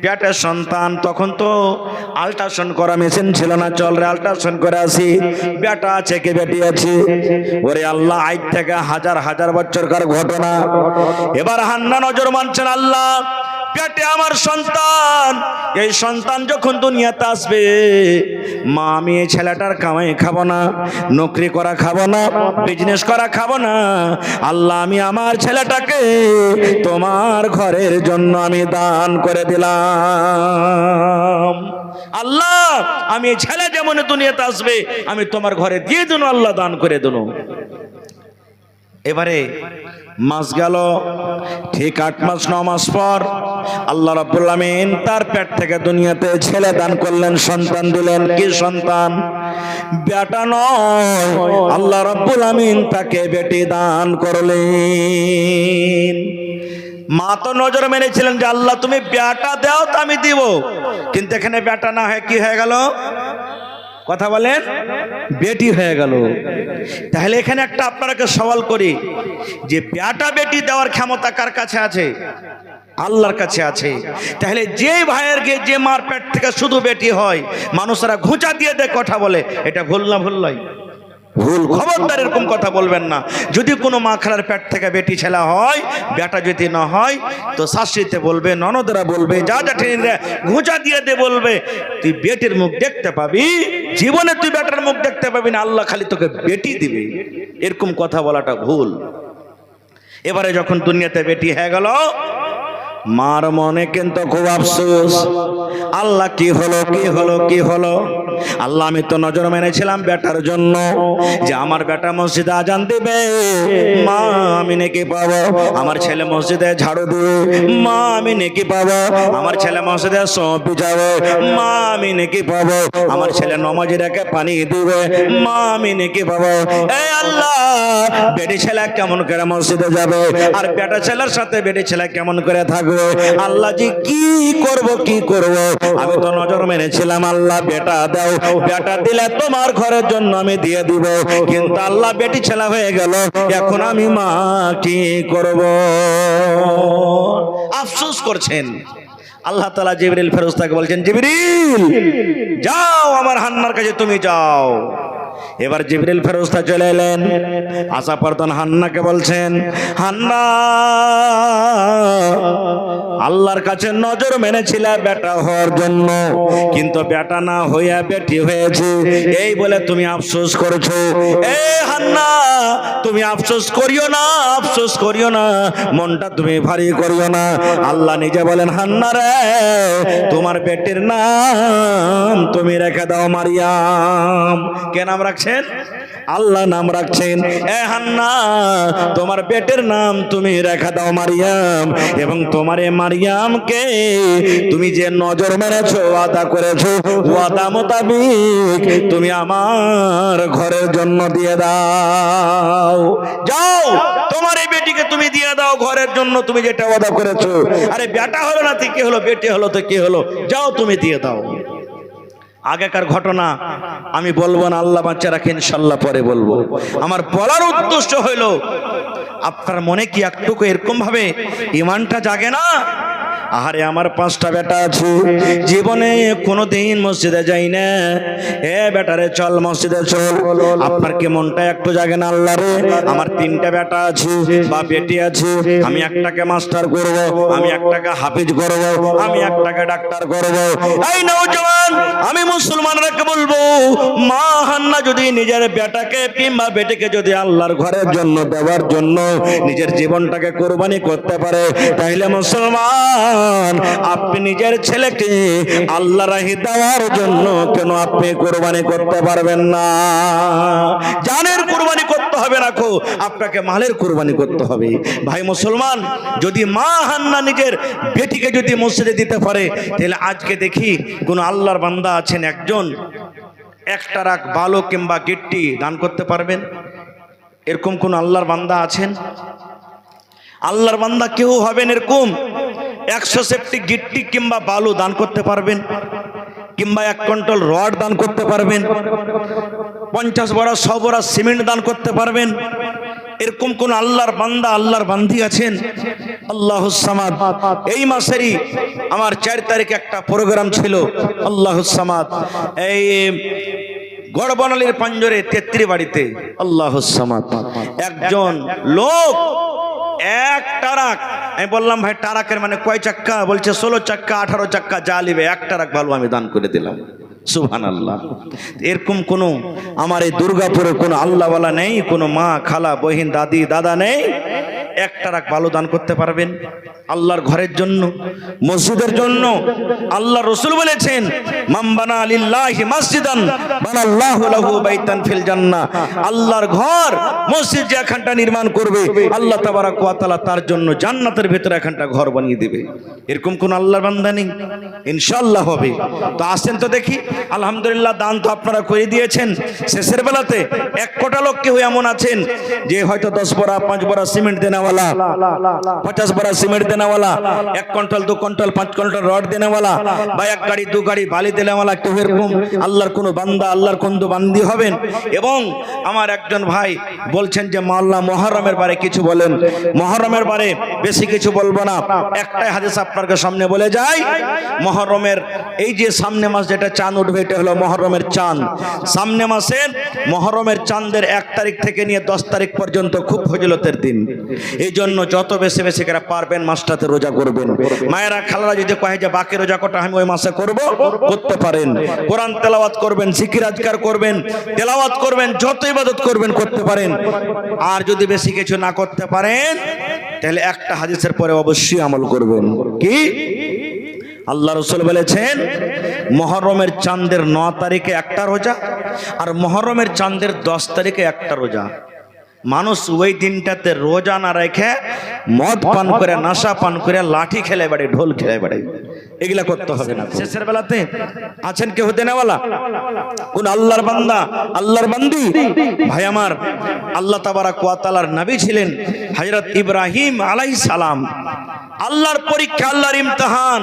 পেটের সন্তান, তখন তো আল্ট্রাসাউন্ড করা মেশিন ছিল না, চল রে আল্ট্রাসাউন্ড করে আসি, বেটা আছে কি বেটি আছে। ওরে আল্লাহ, আজ থেকে হাজার হাজার বছরকার ঘটনা। এবার হান্না নজর মানছেন, আল্লাহ পেটে আমার সন্তান, এই সন্তান যখন দুনিয়াতে আসবে, মা আমি এই ছেলেটার কামাই খাবো না, নকরি করা খাবো না, বিজনেস করা খাবো না। আল্লাহ আমি আমার ছেলেটাকে তোমার ঘরের জন্য আমি দান করে দিলাম। আল্লাহ আমি এই ছেলে যেমন দুনিয়াতে আসবে আমি তোমার ঘরে দিয়ে দেবো, আল্লাহ দান করে দেবো। এবারে মাস গেল, ঠিক 8 মাস 9 মাস পর আল্লাহ রাব্বুল আলামিন তার পেট থেকে দুনিয়াতে ছেলে দান করলেন, সন্তান দিলেন। কি সন্তান? বেটা নয়, আল্লাহ রাব্বুল আলামিন তাকে বেটি দান করলেন। মা তো নজর মেরেছিলেন যে আল্লাহ তুমি বেটা দাও তো আমি দিব, কিন্তু এখানে বেটা না হয়ে কি হয়ে গেল? কথা বলেন, বেটি হয়ে গেল। তাহলে এখানে একটা আপনাকে সওয়াল করি, যে বেটা বেটি দেওয়ার ক্ষমতা কার কাছে আছে? আল্লাহর কাছে আছে। তাহলে যে ভাইয়ের যে মার পেট থেকে শুধু বেটি হয়, মানুষরা ঘুঁচা দিয়ে দেয়, কথা বলে, এটা ভুল না? ভুল নয়, ভুল। খবরদার এরকম কথা বলবেন না। যদি কোনো মা খালার পেট থেকে বেটি ছেলে হয়, বেটা যদি না হয়, তো শাশুড়িতে বলবে, ননদরা বলবে, যা ঠেনে ঘুঁচা দিয়ে দে, বলবে তুই বেটির মুখ দেখতে পাবি, জীবনে তুই বেটার মুখ দেখতে পাবি না, আল্লাহ খালি তোকে বেটি দিবে। এরকম কথা বলাটা ভুল। এবারে যখন দুনিয়াতে বেটি হয়ে গেল, মার মনে কিন্তু খুব আফসোস, আল্লাহ কি হলো কি হলো কি হলো। আল্লাহ আমি তো নজর মেনেছিলাম বেটার জন্য, যে আমার বেটা মসজিদে আজান দিবে, মা আমি নেকি পাবো। আমার ছেলে মসজিদে ঝাড়ু দিবে, মা আমি নেকি পাবো। আমার ছেলে মসজিদে সঁপি যাবে, মা আমি নেকি পাবো। আমার ছেলে নামাজি রেখে পানি দিবে, মা আমি নেকি পাবো। এই আল্লাহ, বেটি ছেলে কেমন করে মসজিদে যাবে, আর বেটা ছেলের সাথে বেটি ছেলে কেমন করে থাকবে? আল্লাহ জি কি করব কি করব। আমি তো নজর মেরেছিলাম, আল্লাহ বেটা দাও, বেটা দিলে তোমার ঘরের জন্য আমি দিয়ে দিব, কিন্তু আল্লাহ বেটি ছেলে হয়ে গেল, এখন আমি মা কি করব? আফসোস করছেন। আল্লাহ তাআলা জিবরিল ফেরেশতাকে বলছেন, জিবরিল যাও আমার হান্নার কাছে তুমি যাও, এবার জিবরিল ফেরেশতা চলে এলেন, আসা পরতন হান্নাকে বলছেন, হান্না আল্লাহর কাছে নজর মেনেছিল বেটা হওয়ার জন্য, কিন্তু বেটা না হইয়া বেটি হয়েছে, এই বলে তুমি আফসোস করেছো। এ হান্না তুমি আফসোস করিও না, আফসোস করিও না, মনটা তুমি ভারী করিও না। আল্লাহ নিজে বলেন, হান্না রে তোমার বেটির নাম তুমি রেখে দাও মারিয়াম। কে নাম রাখছেন? আল্লাহ নাম রাখছেন। এ হান্না তোমার বেটির নাম তুমি রেখে দাও মারিয়াম, এবং তোমার এই মারিয়ামকে তুমি যে নজর মেরেছো, ওয়াদা করেছো, ওয়াদা মোতাবেক তুমি আমার ঘরের জন্য দিয়ে দাও। যাও তোমার এই বেটিকে তুমি দিয়ে দাও ঘরের জন্য, তুমি যেটা ওয়াদা করেছো। আরে বেটা হলো না তো কি হলো, বেটি হলো তো কি হলো, যাও তুমি দিয়ে দাও। আগেকার ঘটনা আমি বলবো না, আল্লাহ বাচ্চা রাখেন, ইনশাল্লাহ পরে বলবো। আমার বলার উদ্দেশ্য হইল, আপনার মনে কি একটুকু এরকম ভাবে ইমানটা জাগে না? আহারে আমার 5টা বেটা আছে, জীবনে কোনোদিন মসজিদে যাই না। এ বেটারে চল মসজিদে চল। আপনার কি মনটা একটু জাগে না? আল্লাহ রে আমার 3টা বেটা আছে বা বেটি আছে, আমি একটাকে মাস্টার করব, আমি একটাকে হাফিজ করব, আমি একটাকে ডাক্তার করব। এই নওজওয়ান আমি মুসলমানরাকে বলবো, মা হান্না যদি নিজের বেটাকে কিংবা বেটিকে যদি আল্লাহর ঘরের জন্য দেওয়ার জন্য নিজের জীবনটাকে কোরবানি করতে পারে, তাহলে মুসলমান আপনি নিজের ছেলেকে আল্লাহ রাহি দেওয়ার জন্য কেন আপনি কোরবানি করতে পারবেন না? জানের কোরবানি করতে হবে না, আপনাকে মালের কোরবানি করতে হবে। ভাই মুসলমান, যদি মা হান্না নিজের বেটিকে যদি মসজিদে দিতে পারে, তাহলে আজকে দেখি কোন আল্লাহর বান্দা আছেন একজন 1 টারাক বালু কিংবা গিট্টি দান করতে পারবেন? এরকম কোন আল্লাহর বান্দা আছেন? আল্লাহর বান্দা কেউ হবেন এরকম 100 সেফটি গিট্টি কিংবা বালু দান করতে পারবেন? কিংবা 1 কুইন্টাল রড দান করতে পারবেন? 50 বড়া 100 বড়া সিমেন্ট দান করতে পারবেন? এরকম কোন আল্লাহর বান্দা, আল্লাহর বান্দি আছেন? আল্লাহুস সামাদ। এই মাসেরই আমার 4 তারিখে একটা প্রোগ্রাম ছিল, আল্লাহুস সামাদ, এই গড়বনালির পাঞ্জরে 33 বাড়িতে। আল্লাহুস সামাদ। একজন লোক 1 টারাক, আমি বললাম ভাই টারাকের মানে কয় চাক্কা? বলছে 16 চাক্কা 18 চাক্কা যা লিবে 1 টারাক ভালো আমি দান করে দিলাম। সুবহানাল্লাহ। এরকম কোন আমার এই দুর্গাপুরে কোন আল্লাহওয়ালা নেই, কোন মা খালা বহিন দাদি দাদা নেই 1 টারাক ভালো দান করতে পারবেন আল্লাহর ঘরের জন্য, মসজিদের জন্য? আল্লাহ রাসূল বলেছেন, মান বানা লিল্লাহি মাসজিদান বানাল্লাহু লাহু বাইতান ফিল জান্নাহ। আল্লাহর ঘর মসজিদ যে এখানটা নির্মাণ করবে, আল্লাহ তাবারাক ওয়া তাআলা তার জন্য জান্নাতের ভিতরে এখানটা ঘর বানিয়ে দিবে। এরকম কোন আল্লাহর বান্দা নেই? ইনশাআল্লাহ হবে। তো আসেন তো দেখি। আলহামদুলিল্লাহ দান তো আপনারা করে দিয়েছেন। শেষের বেলাতে 1 কোটা লোক কেউ এমন আছেন যে হয়তো 10 বড়া 5 বড়া সিমেন্ট দেনেওয়ালা, 50 বড়া সিমেন্ট দেনেওয়ালা, 1 কুইন্টাল 2 কুইন্টাল 5 কুইন্টাল রড দেনেওয়ালা, বা 1 গাড়ি 2 গাড়ি বালি দেনেওয়ালা, কেউ এরকম আল্লাহর কোন বান্দা, আল্লাহর কোন বান্দি হবেন। এবং আমার একজন ভাই বলছেন যে মাওলানা মুহররমের বারে কিছু বলেন। মুহররমের বারে বেশি কিছু বলবো না, একটাই হাদিস আপনাদের সামনে বলে যাই। মুহররমের এই যে সামনে মাস যেটা চাঁদ উঠবে, এটা হলো মুহররমের চাঁদ। সামনে মাসের মুহররমের চাঁদের 1 তারিখ থেকে নিয়ে 10 তারিখ পর্যন্ত খুব ফজিলতের দিন। এই জন্য যত বেশি বেশি করে পারবেন মাসটাতে রোজা করবেন। মায়েরা খালারা যদি কয় যে বাকি রোজা কটা আমি ওই মাসে করব, করতে পারেন। কোরআন তেলাওয়াত করবেন, জিকির আজকার করবেন, তেলাওয়াত করবেন, যত ইবাদত করবেন করতে পারেন। আর যদি বেশি কিছু না করতে পারেন, তাহলে একটা হাদিসের পরে অবশ্যই আমল করবেন। কি? আল্লাহ রাসূল বলেছেন, মুহররমের চাঁদের 9 তারিখে একটা রোজা, আর মুহররমের চাঁদের 10 তারিখে একটা রোজা। মানুষ ওই দিনটাতে রোজা না রেখে মদ পান করে, নাশা পান করে, লাঠি খেলে বেড়ে, ঢোল খেলে বেড়ে, এগুলা করতে হবে না। শেষের বেলাতে আছেন কেউ দেনেওয়ালা, কোন আল্লাহর বান্দা, আল্লাহর বান্দি? ভাই আমার, আল্লাহ তাবারাক ওয়া তাআলার নবী ছিলেন হযরত ইব্রাহিম আলাইহিস সালাম। আল্লাহর পরীক্ষা, আল্লাহর ইমতিহান।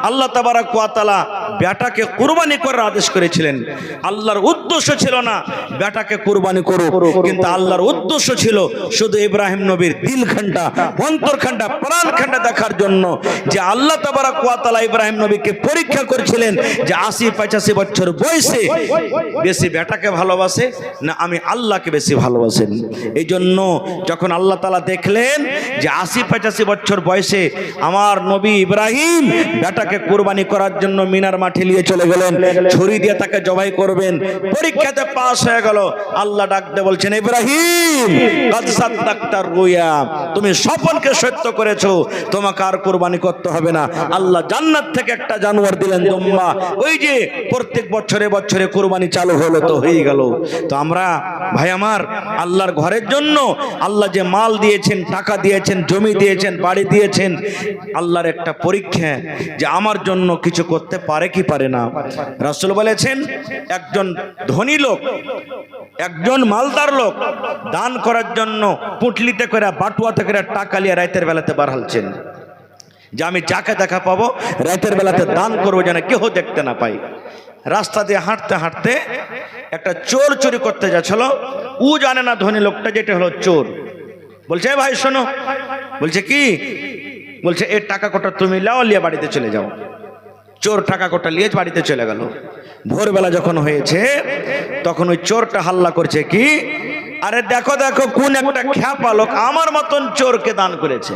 আল্লাহ তাবারাক ওয়া তাআলা বেটাকে কুরবানি করার আদেশ করেছিলেন। আল্লাহর উদ্দেশ্য ছিল না বেটাকে কুরবানি করো, কিন্তু আল্লাহর উদ্দেশ্য ছিল শুধু ইব্রাহিম নবীর দিলখানটা, অন্তরখানটা, প্রাণখানটা দেখার জন্য, যে আল্লাহ তাবারক ওয়া তাআলা ইব্রাহিম নবীকে পরীক্ষা করেছিলেন যে ৮০-৮৫ বছর বয়সে বেশি বেটাকে ভালোবাসে না আমি আল্লাহকে বেশি ভালোবাসেন। এই জন্য যখন আল্লাহ তাআলা দেখলেন যে ৮০-৮৫ বছর বয়সে আমার নবী ইব্রাহিম বেটাকে কুরবানি করার জন্য মিনার মাঠে নিয়ে চলে গেলেন, ছুরি দিয়ে তাকে জবাই করবেন, পরীক্ষাতে পাস হয়ে গেল। আল্লাহ ডাকতে বলছেন, ইব্রাহিম কাদ সাদ্দাকতার রুয়া, তুমি স্বপ্নকে সত্য করেছো, তোমাকে আর কুরবানি করতে হবে না। আল্লাহ জান্নাত থেকে একটা জানোয়ার দিলেন দুম্বা, ওই যে প্রত্যেক বছরে বছরে কুরবানি চালু হলো, তো হয়ে গেল। তো আমরা ভাই আমার আল্লাহর ঘরের জন্য আল্লাহ যে মাল দিয়েছেন, টাকা দিয়েছেন, জমি দিয়েছেন, বাড়ি দিয়েছেন, আল্লাহর একটা পরীক্ষা যে আমার জন্য কিছু করতে পারে কি পারে না। রাসূল বলেছেন একজন ধনী লোক, একজন মালদার লোক দান করার জন্য পুটলিতে করে, বাটুয়াতে করে টাকা নিয়ে রাতের বেলাতে বার হালছেন যে আমি যাকে দেখা পাবো রাতের বেলাতে দান করবো যেন কেউ দেখতে না পাই। রাস্তা দিয়ে হাঁটতে হাঁটতে একটা চোর চুরি করতে যাচ্ছিল, ও জানে না ধনী লোকটা যেটা হলো চোর। বলছে ভাই শোনো, বলছে কি? বলছে এই টাকা কটা তুমি লাও, লিয়ে বাড়িতে চলে যাও। চোর টাকা কটা নিয়ে বাড়িতে চলে গেল। ভোরবেলা যখন হয়েছে তখন ওই চোরটা হাল্লা করছে কি, আরে দেখো দেখো কোন একটা খ্যাপা লোক আমার মতন চোরকে দান করেছে।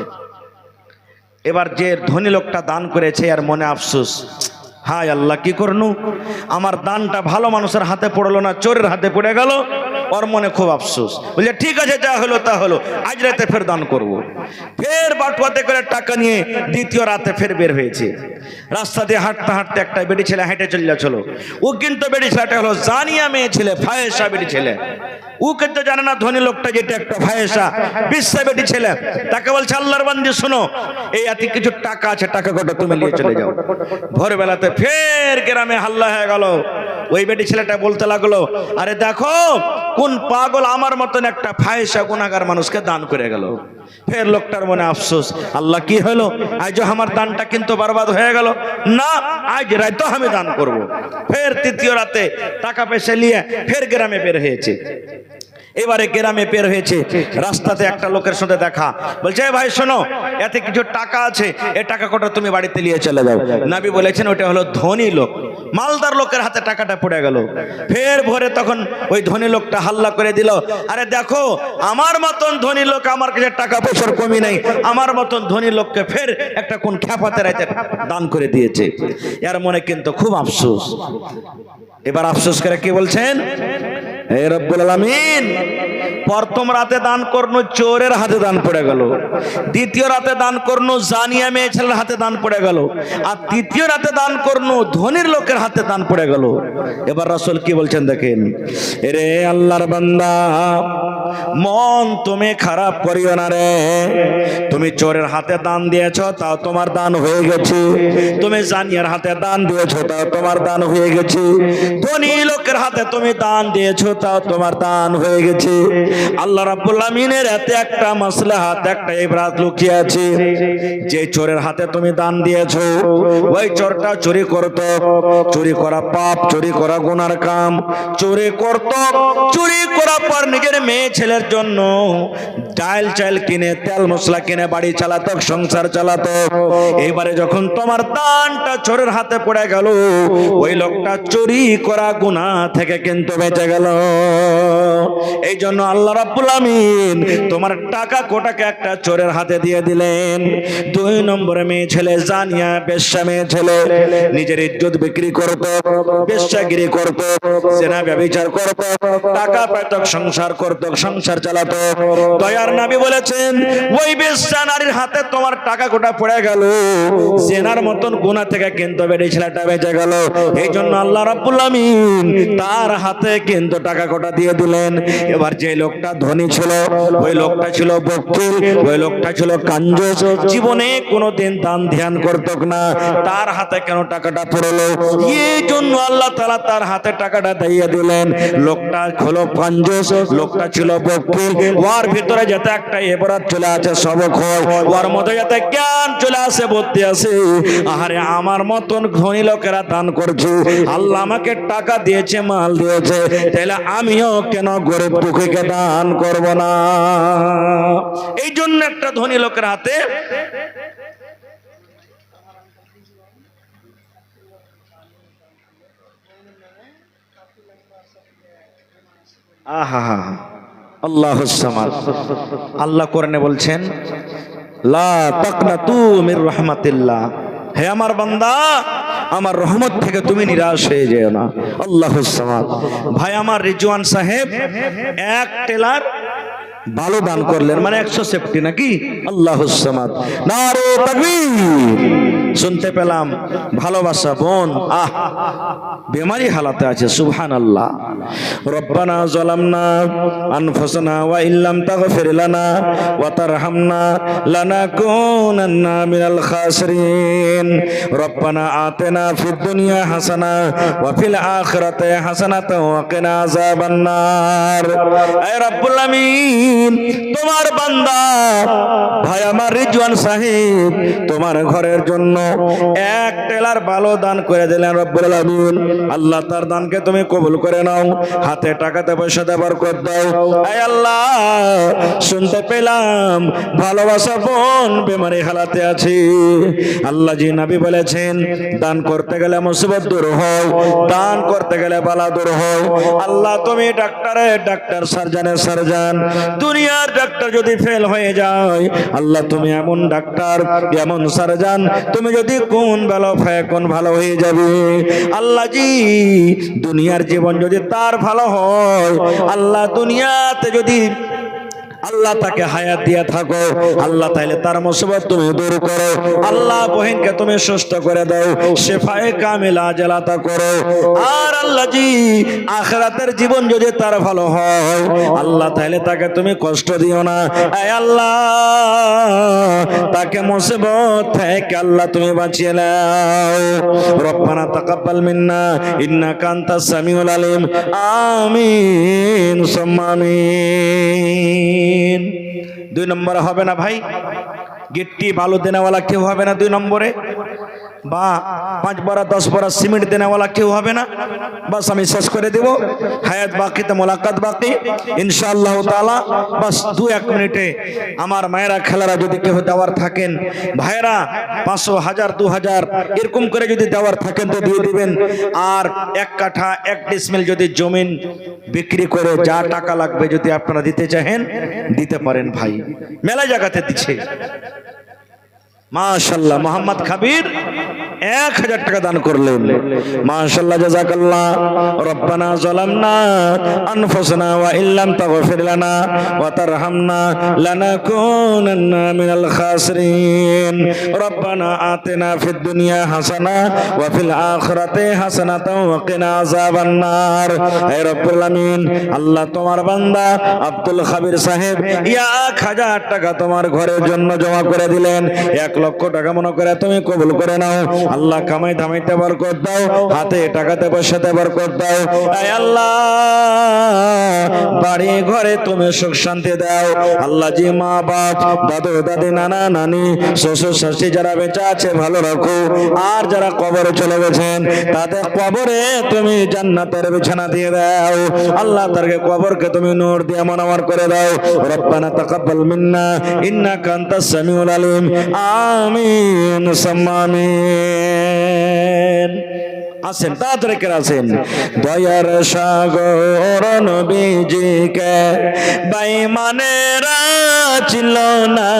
এবার যে ধনী লোকটা দান করেছে আর মনে আফসোস, হায় আল্লাহ কি করনু, আমার দানটা ভালো মানুষের হাতে পড়লো না, চোরের হাতে পড়ে গেল। ওর মনে খুব আফসোস। বলছে ঠিক আছে যা হলো তা হলো, আজ রাতে ফের দান করব। ফের বাটুয়াতে করে টাকা নিয়ে দ্বিতীয় রাতে ফের বের হয়েছে। রাস্তা দিয়ে হাঁটতে হাঁটতে একটা বেটি ছেলে হেঁটে চলে যাচ্ছিল। ও কিন্তু বেটি ছেলেটা হলো জানিয়া মেয়ে ছেলে, ফায়েসা বেটি ছেলে। ও কিন্তু জানে না ধনী লোকটা যেটা একটা ফায়েসা বিশ্বা বেটি ছেলে। তাকে বলছে আল্লাহর বান্দি শোনো, এই এত কিছু টাকা আছে, টাকা কটা তুমি নিয়ে চলে যাও। ভোরবেলাতে ফের গ্রামে হাল্লা হয়ে গেল। ওই বেটি ছেলেটা বলতে লাগলো, আরে দেখো কোন পাগল আমার মতন একটা ফায়েসা গুনাহগার মানুষকে দান করে গেল। ফের লোকটার মনে আফসোস, আল্লাহ কি হলো, আজ আমার দানটা কিন্তু বরবাদ হয়ে গেল না, আজ রাতে আমি দান করব। ফের তৃতীয় রাতে টাকা পয়সা নিয়ে ফের গ্রামে বের হয়েছে। এবারে গ্রামে বের হয়েছে, রাস্তাতে একটা লোকের সাথে দেখা। বলছে ভাই শোনো, এতে কিছু টাকা আছে, এই টাকা কটা তুমি বাড়িতে নিয়ে চলে যাও। নবী বলেছেন ওটা হলো ধনী লোক, মালদার লোকের হাতে টাকাটা পড়ে গেল। ফের ভোরে তখন ওই ধনী লোকটা হাল্লা করে দিল, আরে দেখো আমার মতন ধনী লোক, আমার কাছে টাকা পয়সার কমি নাই, আমার মতন ধনী লোককে ফের একটা কোন খ্যাপাতে রাইতে দান করে দিয়েছে। এর মনে কিন্তু খুব আফসোস। এবার আফসোস করে কি বলছেন, হে রব্বুল আলামিন, প্রথম রাতে দান করনো চোরের হাতে দান পড়ে গেল, দ্বিতীয় রাতে দান করনো জানিয়া মেয়ে ছেলের হাতে দান পড়ে গেল, আর তৃতীয় রাতে দান করনো ধনীর লোকের হাতে দান পড়ে গেল। এবার রাসূল কি বলছেন দেখেন, রে আল্লাহর বান্দা, মন তুমি খারাপ করিও না রে। তুমি চোরের হাতে দান দিয়েছো, তাও তোমার দান হয়ে গেছে। তুমি জানিয়ার হাতে দান দিয়েছো, তাও তোমার দান হয়ে গেছে। ধনী লোকের হাতে তুমি দান দিয়েছো, তাও তোমার দান হয়ে গেছে। আল্লাহ রাব্বুল আমিনের এতে একটা মাসলাহাত, একটা ইবরাত লুকিয়ে আছে। যে চোরের হাতে তুমি দান দিয়েছো, ওই চোরটা চুরি করতো, চুরি করা পাপ, চুরি করা গুনার কাম, চুরি করতো, চুরি করার পর নিজের মেয়ে ছেলের জন্য ডাল চাল কিনে, তেল মশলা কিনে বাড়ি চালাতো, সংসার চালাতো। এইবারে যখন তোমার দানটা চোরের হাতে পড়ে গেল, ওই লোকটা চুরি করা গুনাহ থেকে কিন্তু বেঁচে গেল। এই জন্য আল্লাহ রাব্বুল আমিন তোমার টাকা কোটাকে একটা চোরের হাতে দিয়ে দিলেন। 2 নম্বরে মেয়ে ছেলে জানিয়া বেশ্যা মেয়ে ছেলে নিজের ইজ্জত বিক্রি করতো, বেশ্যাগিরি করতো, জেনা ব্যভিচার করতো, টাকা পেতো, সংসার করতো, সংসার চালাতো। দয়ার নবী বলেছেন ওই বেশ্যা নারীর হাতে তোমার টাকা কোটা পড়ে গেল, জেনার মতন গুনাহ থেকে কিন্তু বেড়ে ছেলেটা বেঁচে গেল। এই জন্য আল্লাহ রাব্বুল আমিন তার হাতে কিন্তু টাকা কোটা দিয়ে দিলেন। এবার যে লোকটা ধনী ছিল, ওই লোকটা ছিল বকিল, ওই লোকটা ছিল কাঞ্জুস, জীবনে কোনোদিন দান ধ্যান করত না। তার হাতে কেন টাকাটা পড়লো? এই জন্য আল্লাহ তাআলা তার হাতে টাকাটা দিয়ে দিলেন। লোকটা হলো কাঞ্জুস, লোকটা ছিল বকিল। ওর ভিতরে যাতে একটা ইবরাত চলে আছে, সবক হয়, ওর মধ্যে যাতে জ্ঞান চলে আসে, বুদ্ধি আসে। আরে আমার মতন ধনী লোকেরা দান করছে, আল্লাহ আমাকে টাকা দিয়েছে, মাল দিয়েছে, তাহলে আমিও কেন গরিব দুঃখীকে দান দান করব না। এই জন্য একটা ধনী লোকের হাতে আহা আল্লাহুস সামাদ। আল্লাহ কোরআনে বলছেন লা তাকনাতু মির রাহমাতিল্লাহ, হে আমার বান্দা আমার রহমত থেকে তুমি নিরাশ হয়ে যেও না। আল্লাহুস সামাদ। ভাই আমার রিজওয়ান সাহেব এক টেলার ভালো দান করলেন, মানে 100 সেফটি নাকি। আল্লাহুস সামাদ, নারে তাকবীর। শুনতে পেলাম ভালোবাসা বোন বেমারি হালাতে আছে, সুবহানাল্লাহ। রব্বানা যালামনা আনফুসানা ওয়া ইল্লাম তাগফির লানা ওয়া তারহামনা লানাকুনান্না মিনাল খাসিরিন। রব্বানা আতিনা ফিদ দুনিয়া হাসানা ওয়া ফিল আখিরাতি হাসানাতাও ওয়া কিনা আযাবান নার। হে রব্বুল আমিন, তোমার বান্দা ভাই আমার রিজওয়ান সাহেব তোমার ঘরের জন্য এক টেলার ভালো দান করে দিলেন রব্বুল আলামিন। আল্লাহ তার দানকে তুমি কবুল করে নাও, হাতে টাকাতে পয়সাতে বরকত দাও। আয় আল্লাহ, শুনতে পেলাম ভালোবাসা বোন বেমারি হালাতে আছে। আল্লাহ জি নবী বলেছেন দান করতে গেলে মুসিবত দূর হয়, দান করতে গেলে বালা দূর হয়। আল্লাহ তুমি ডাক্তারের ডাক্তার, সার্জনের সার্জন, দুনিয়ার ডাক্তার যদি ফেল হয়ে যায়, আল্লাহ তুমি এমন ডাক্তার এমন সার্জন, তুমি যদি কোন ভালো কোন ভালো হয়ে যাবে। আল্লাহ জি দুনিয়ার জীবন যদি তার ভালো হয়, আল্লাহ দুনিয়াতে যদি আল্লাহ তাকে হায়াত দিয়া থাকো, আল্লাহ তাইলে তার মুসিবত তুমি দূর করো। আল্লাহ বহিনকে তুমি সুস্থ করে দাও, শিফায়ে কামিলা আজলাতা করো। আর আল্লাহ জি আখিরাতের জীবন যদি তার ভালো হয়, আল্লাহ তাইলে তাকে তুমি কষ্ট দিও না। আয় আল্লাহ তাকে মুসিবত থেকে আল্লাহ তুমি বাঁচিয়ে নাও। রব্বানা তাকাব্বাল মিন্না ইন্নাকা আনতাস সামিউল আলিম। আমিন সুম্মা আমিন। 2 নম্বরে হবে না ভাই, গিট্টি বালু দেনেওয়ালা কেউ হবে না 2 নম্বরে, বা 5 বড়া 10 বড়া সিমেন্ট দেনেওয়ালা কেউ হবে না। বাস আমি শেষ করে দেব, হায়াত বাকিতে মোলাকাত বাকি ইনশাআল্লাহ তাআলা। বাস 2-1 মিনিটে আমার মায়েরা খেলারা যদি কেউ দেওয়ার থাকেন, ভাইরা 500 1000 2000 এরকম করে যদি দেওয়ার থাকেন তো দিয়ে দিবেন। আর 1 কাঠা 1 ডিসমিল যদি জমিন বিক্রি করে যা টাকা লাগবে যদি আপনারা দিতে চাহেন দিতে পারেন ভাই, মেলা জায়গাতে দিচ্ছে। মাশাআল্লাহ মোহাম্মদ খাবির 1000 টাকা দান করলেন, মাশাআল্লাহ জাযাকাল্লাহ। রব্বানা যালামনা আনফুসানা ওয়া ইল্লাম তাগফির লানা ওয়া তারহামনা লানাকুনান্না মিনাল খাসিরিন। রব্বানা আতিনা ফিদ দুনিয়া হাসানা ওয়া ফিল আখিরাতি হাসানাতাও ওয়া কিনা আযাবান নার। হে রব্বুল আমিন, আল্লাহ তোমার বান্দা আব্দুল খাবির সাহেব 1000 টাকা তোমার ঘরের জন্য জমা করে দিলেন। 1 লক্ষ টাকা মনে করে তুমি কবুল করে নাও। আল্লাহ কামাই ধামাইতে বরকত দাও, হাতে টাকাতে পয়সাতে বরকত দাও। আয় আল্লাহ বাড়ি ঘরে তুমি সুখ শান্তি দাও। আল্লাহ জি মা বাপ দাদু দাদি নানা নানি শ্বশুর শাশুড়ি যারা বেঁচে আছে ভালো রাখো, আর যারা কবরে চলে গেছেন তাদের কবরে তুমি জান্নাতের বিছানা দিয়ে দাও। আল্লাহ তারকে কবরকে তুমি নূর দিয়ে মনোয়ার করে দাও। রব্বানা তাকাব্বাল মিন্না ইন্নাকা আনতাস সামিউল আলিম। আমিন সুম্মা আমিন। আসেন তাড়াতাড়ি করে আসেন। দয়ার সাগর নবীজিকে বেঈমানেরা ছিল না,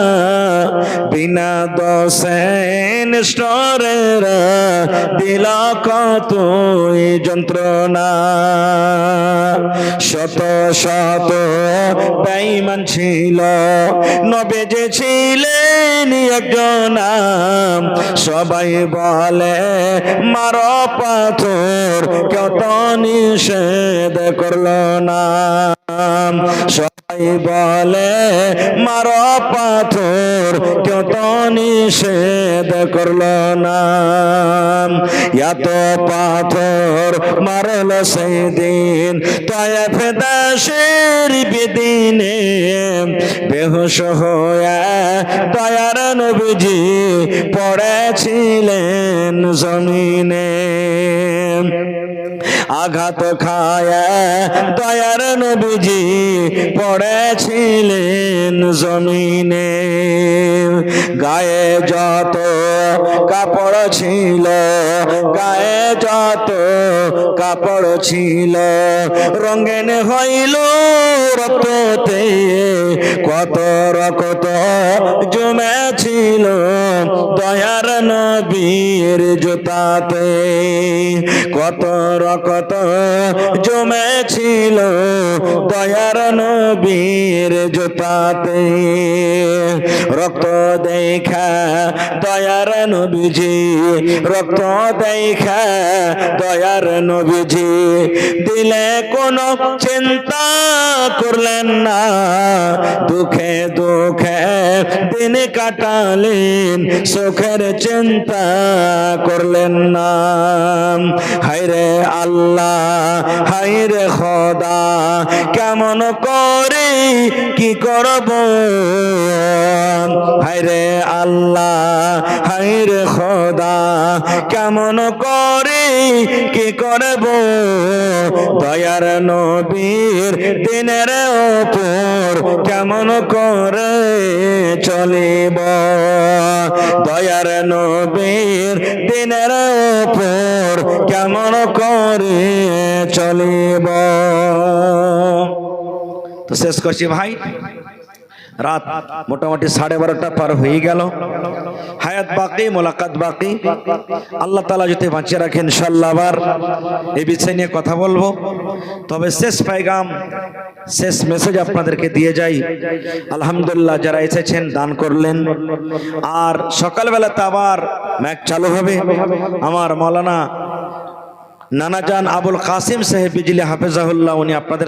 বিনা দোষে নিষ্ঠুরেরা দিল কতই যন্ত্রণা। শত শত বেঈমান ছিল, নবীজি ছিলেন একজন। সবাই বলে মারো পাথর, কেউ তো নিষেধ করলো না। সবাই বলে মারো পাথর, কেউ তো নিষেধ করলো না। এত পাথর মারলো সেই দিন তায়েফ দেশের বেদিনে। বেহুশ হয়ে দয়ার নবীজি পড়েছিলেন জমিনে। আঘাত খায় দয়ার নবীজি পড়েছিলেন জমিনে। গায়ে যত কাপড় ছিল, গায়ে যত কাপড় ছিল, রঙিন হইল রক্ততে, কত রক্ত জমেছিল দয়ার নবীর জুতাতে, কত রক্ত জমেছিল দয়ার নবীর জুতাতে। রক্ত দেখা দয়ার নবীজি, রক্ত দেখা দয়ার নবীজি দিলে কোনো চিন্তা করলেন না, দুঃখে দুঃখে দিন কাটালেন, সুখের চিন্তা করলেন না। হায়রে আল্লাহ, হায়রে খোদা, কেমন করে কি করব, হায়রে আল্লাহ, হায়রে খোদা, কেমন করে কি করব, দয়ার নবীর দিনের ওপর কেমন করে চলিব, দয়ার নবীর দিনের ওপর কেমন করে চলিব। তো শেষ করছি ভাই, রাত মোটামুটি 12:30 পার হয়ে গেল। হায়াত বাকি, মোলাকাত বাকি। আল্লাহ তাআলা যদি বাঁচিয়ে রাখেন ইনশাআল্লাহ আবার এই বিষয় নিয়ে কথা বলবো। তবে শেষ পায়গাম, শেষ মেসেজ আপনাদেরকে দিয়ে যাই। আলহামদুলিল্লাহ, যারা এসেছেন দান করলেন, আর সকালবেলাতে আবার ম্যাচ চালু হবে। আমার মাওলানা নানাজান আবুল কাসিম সাহেব বিজলি হাফেজাহুল্লাহ, উনি আপনাদের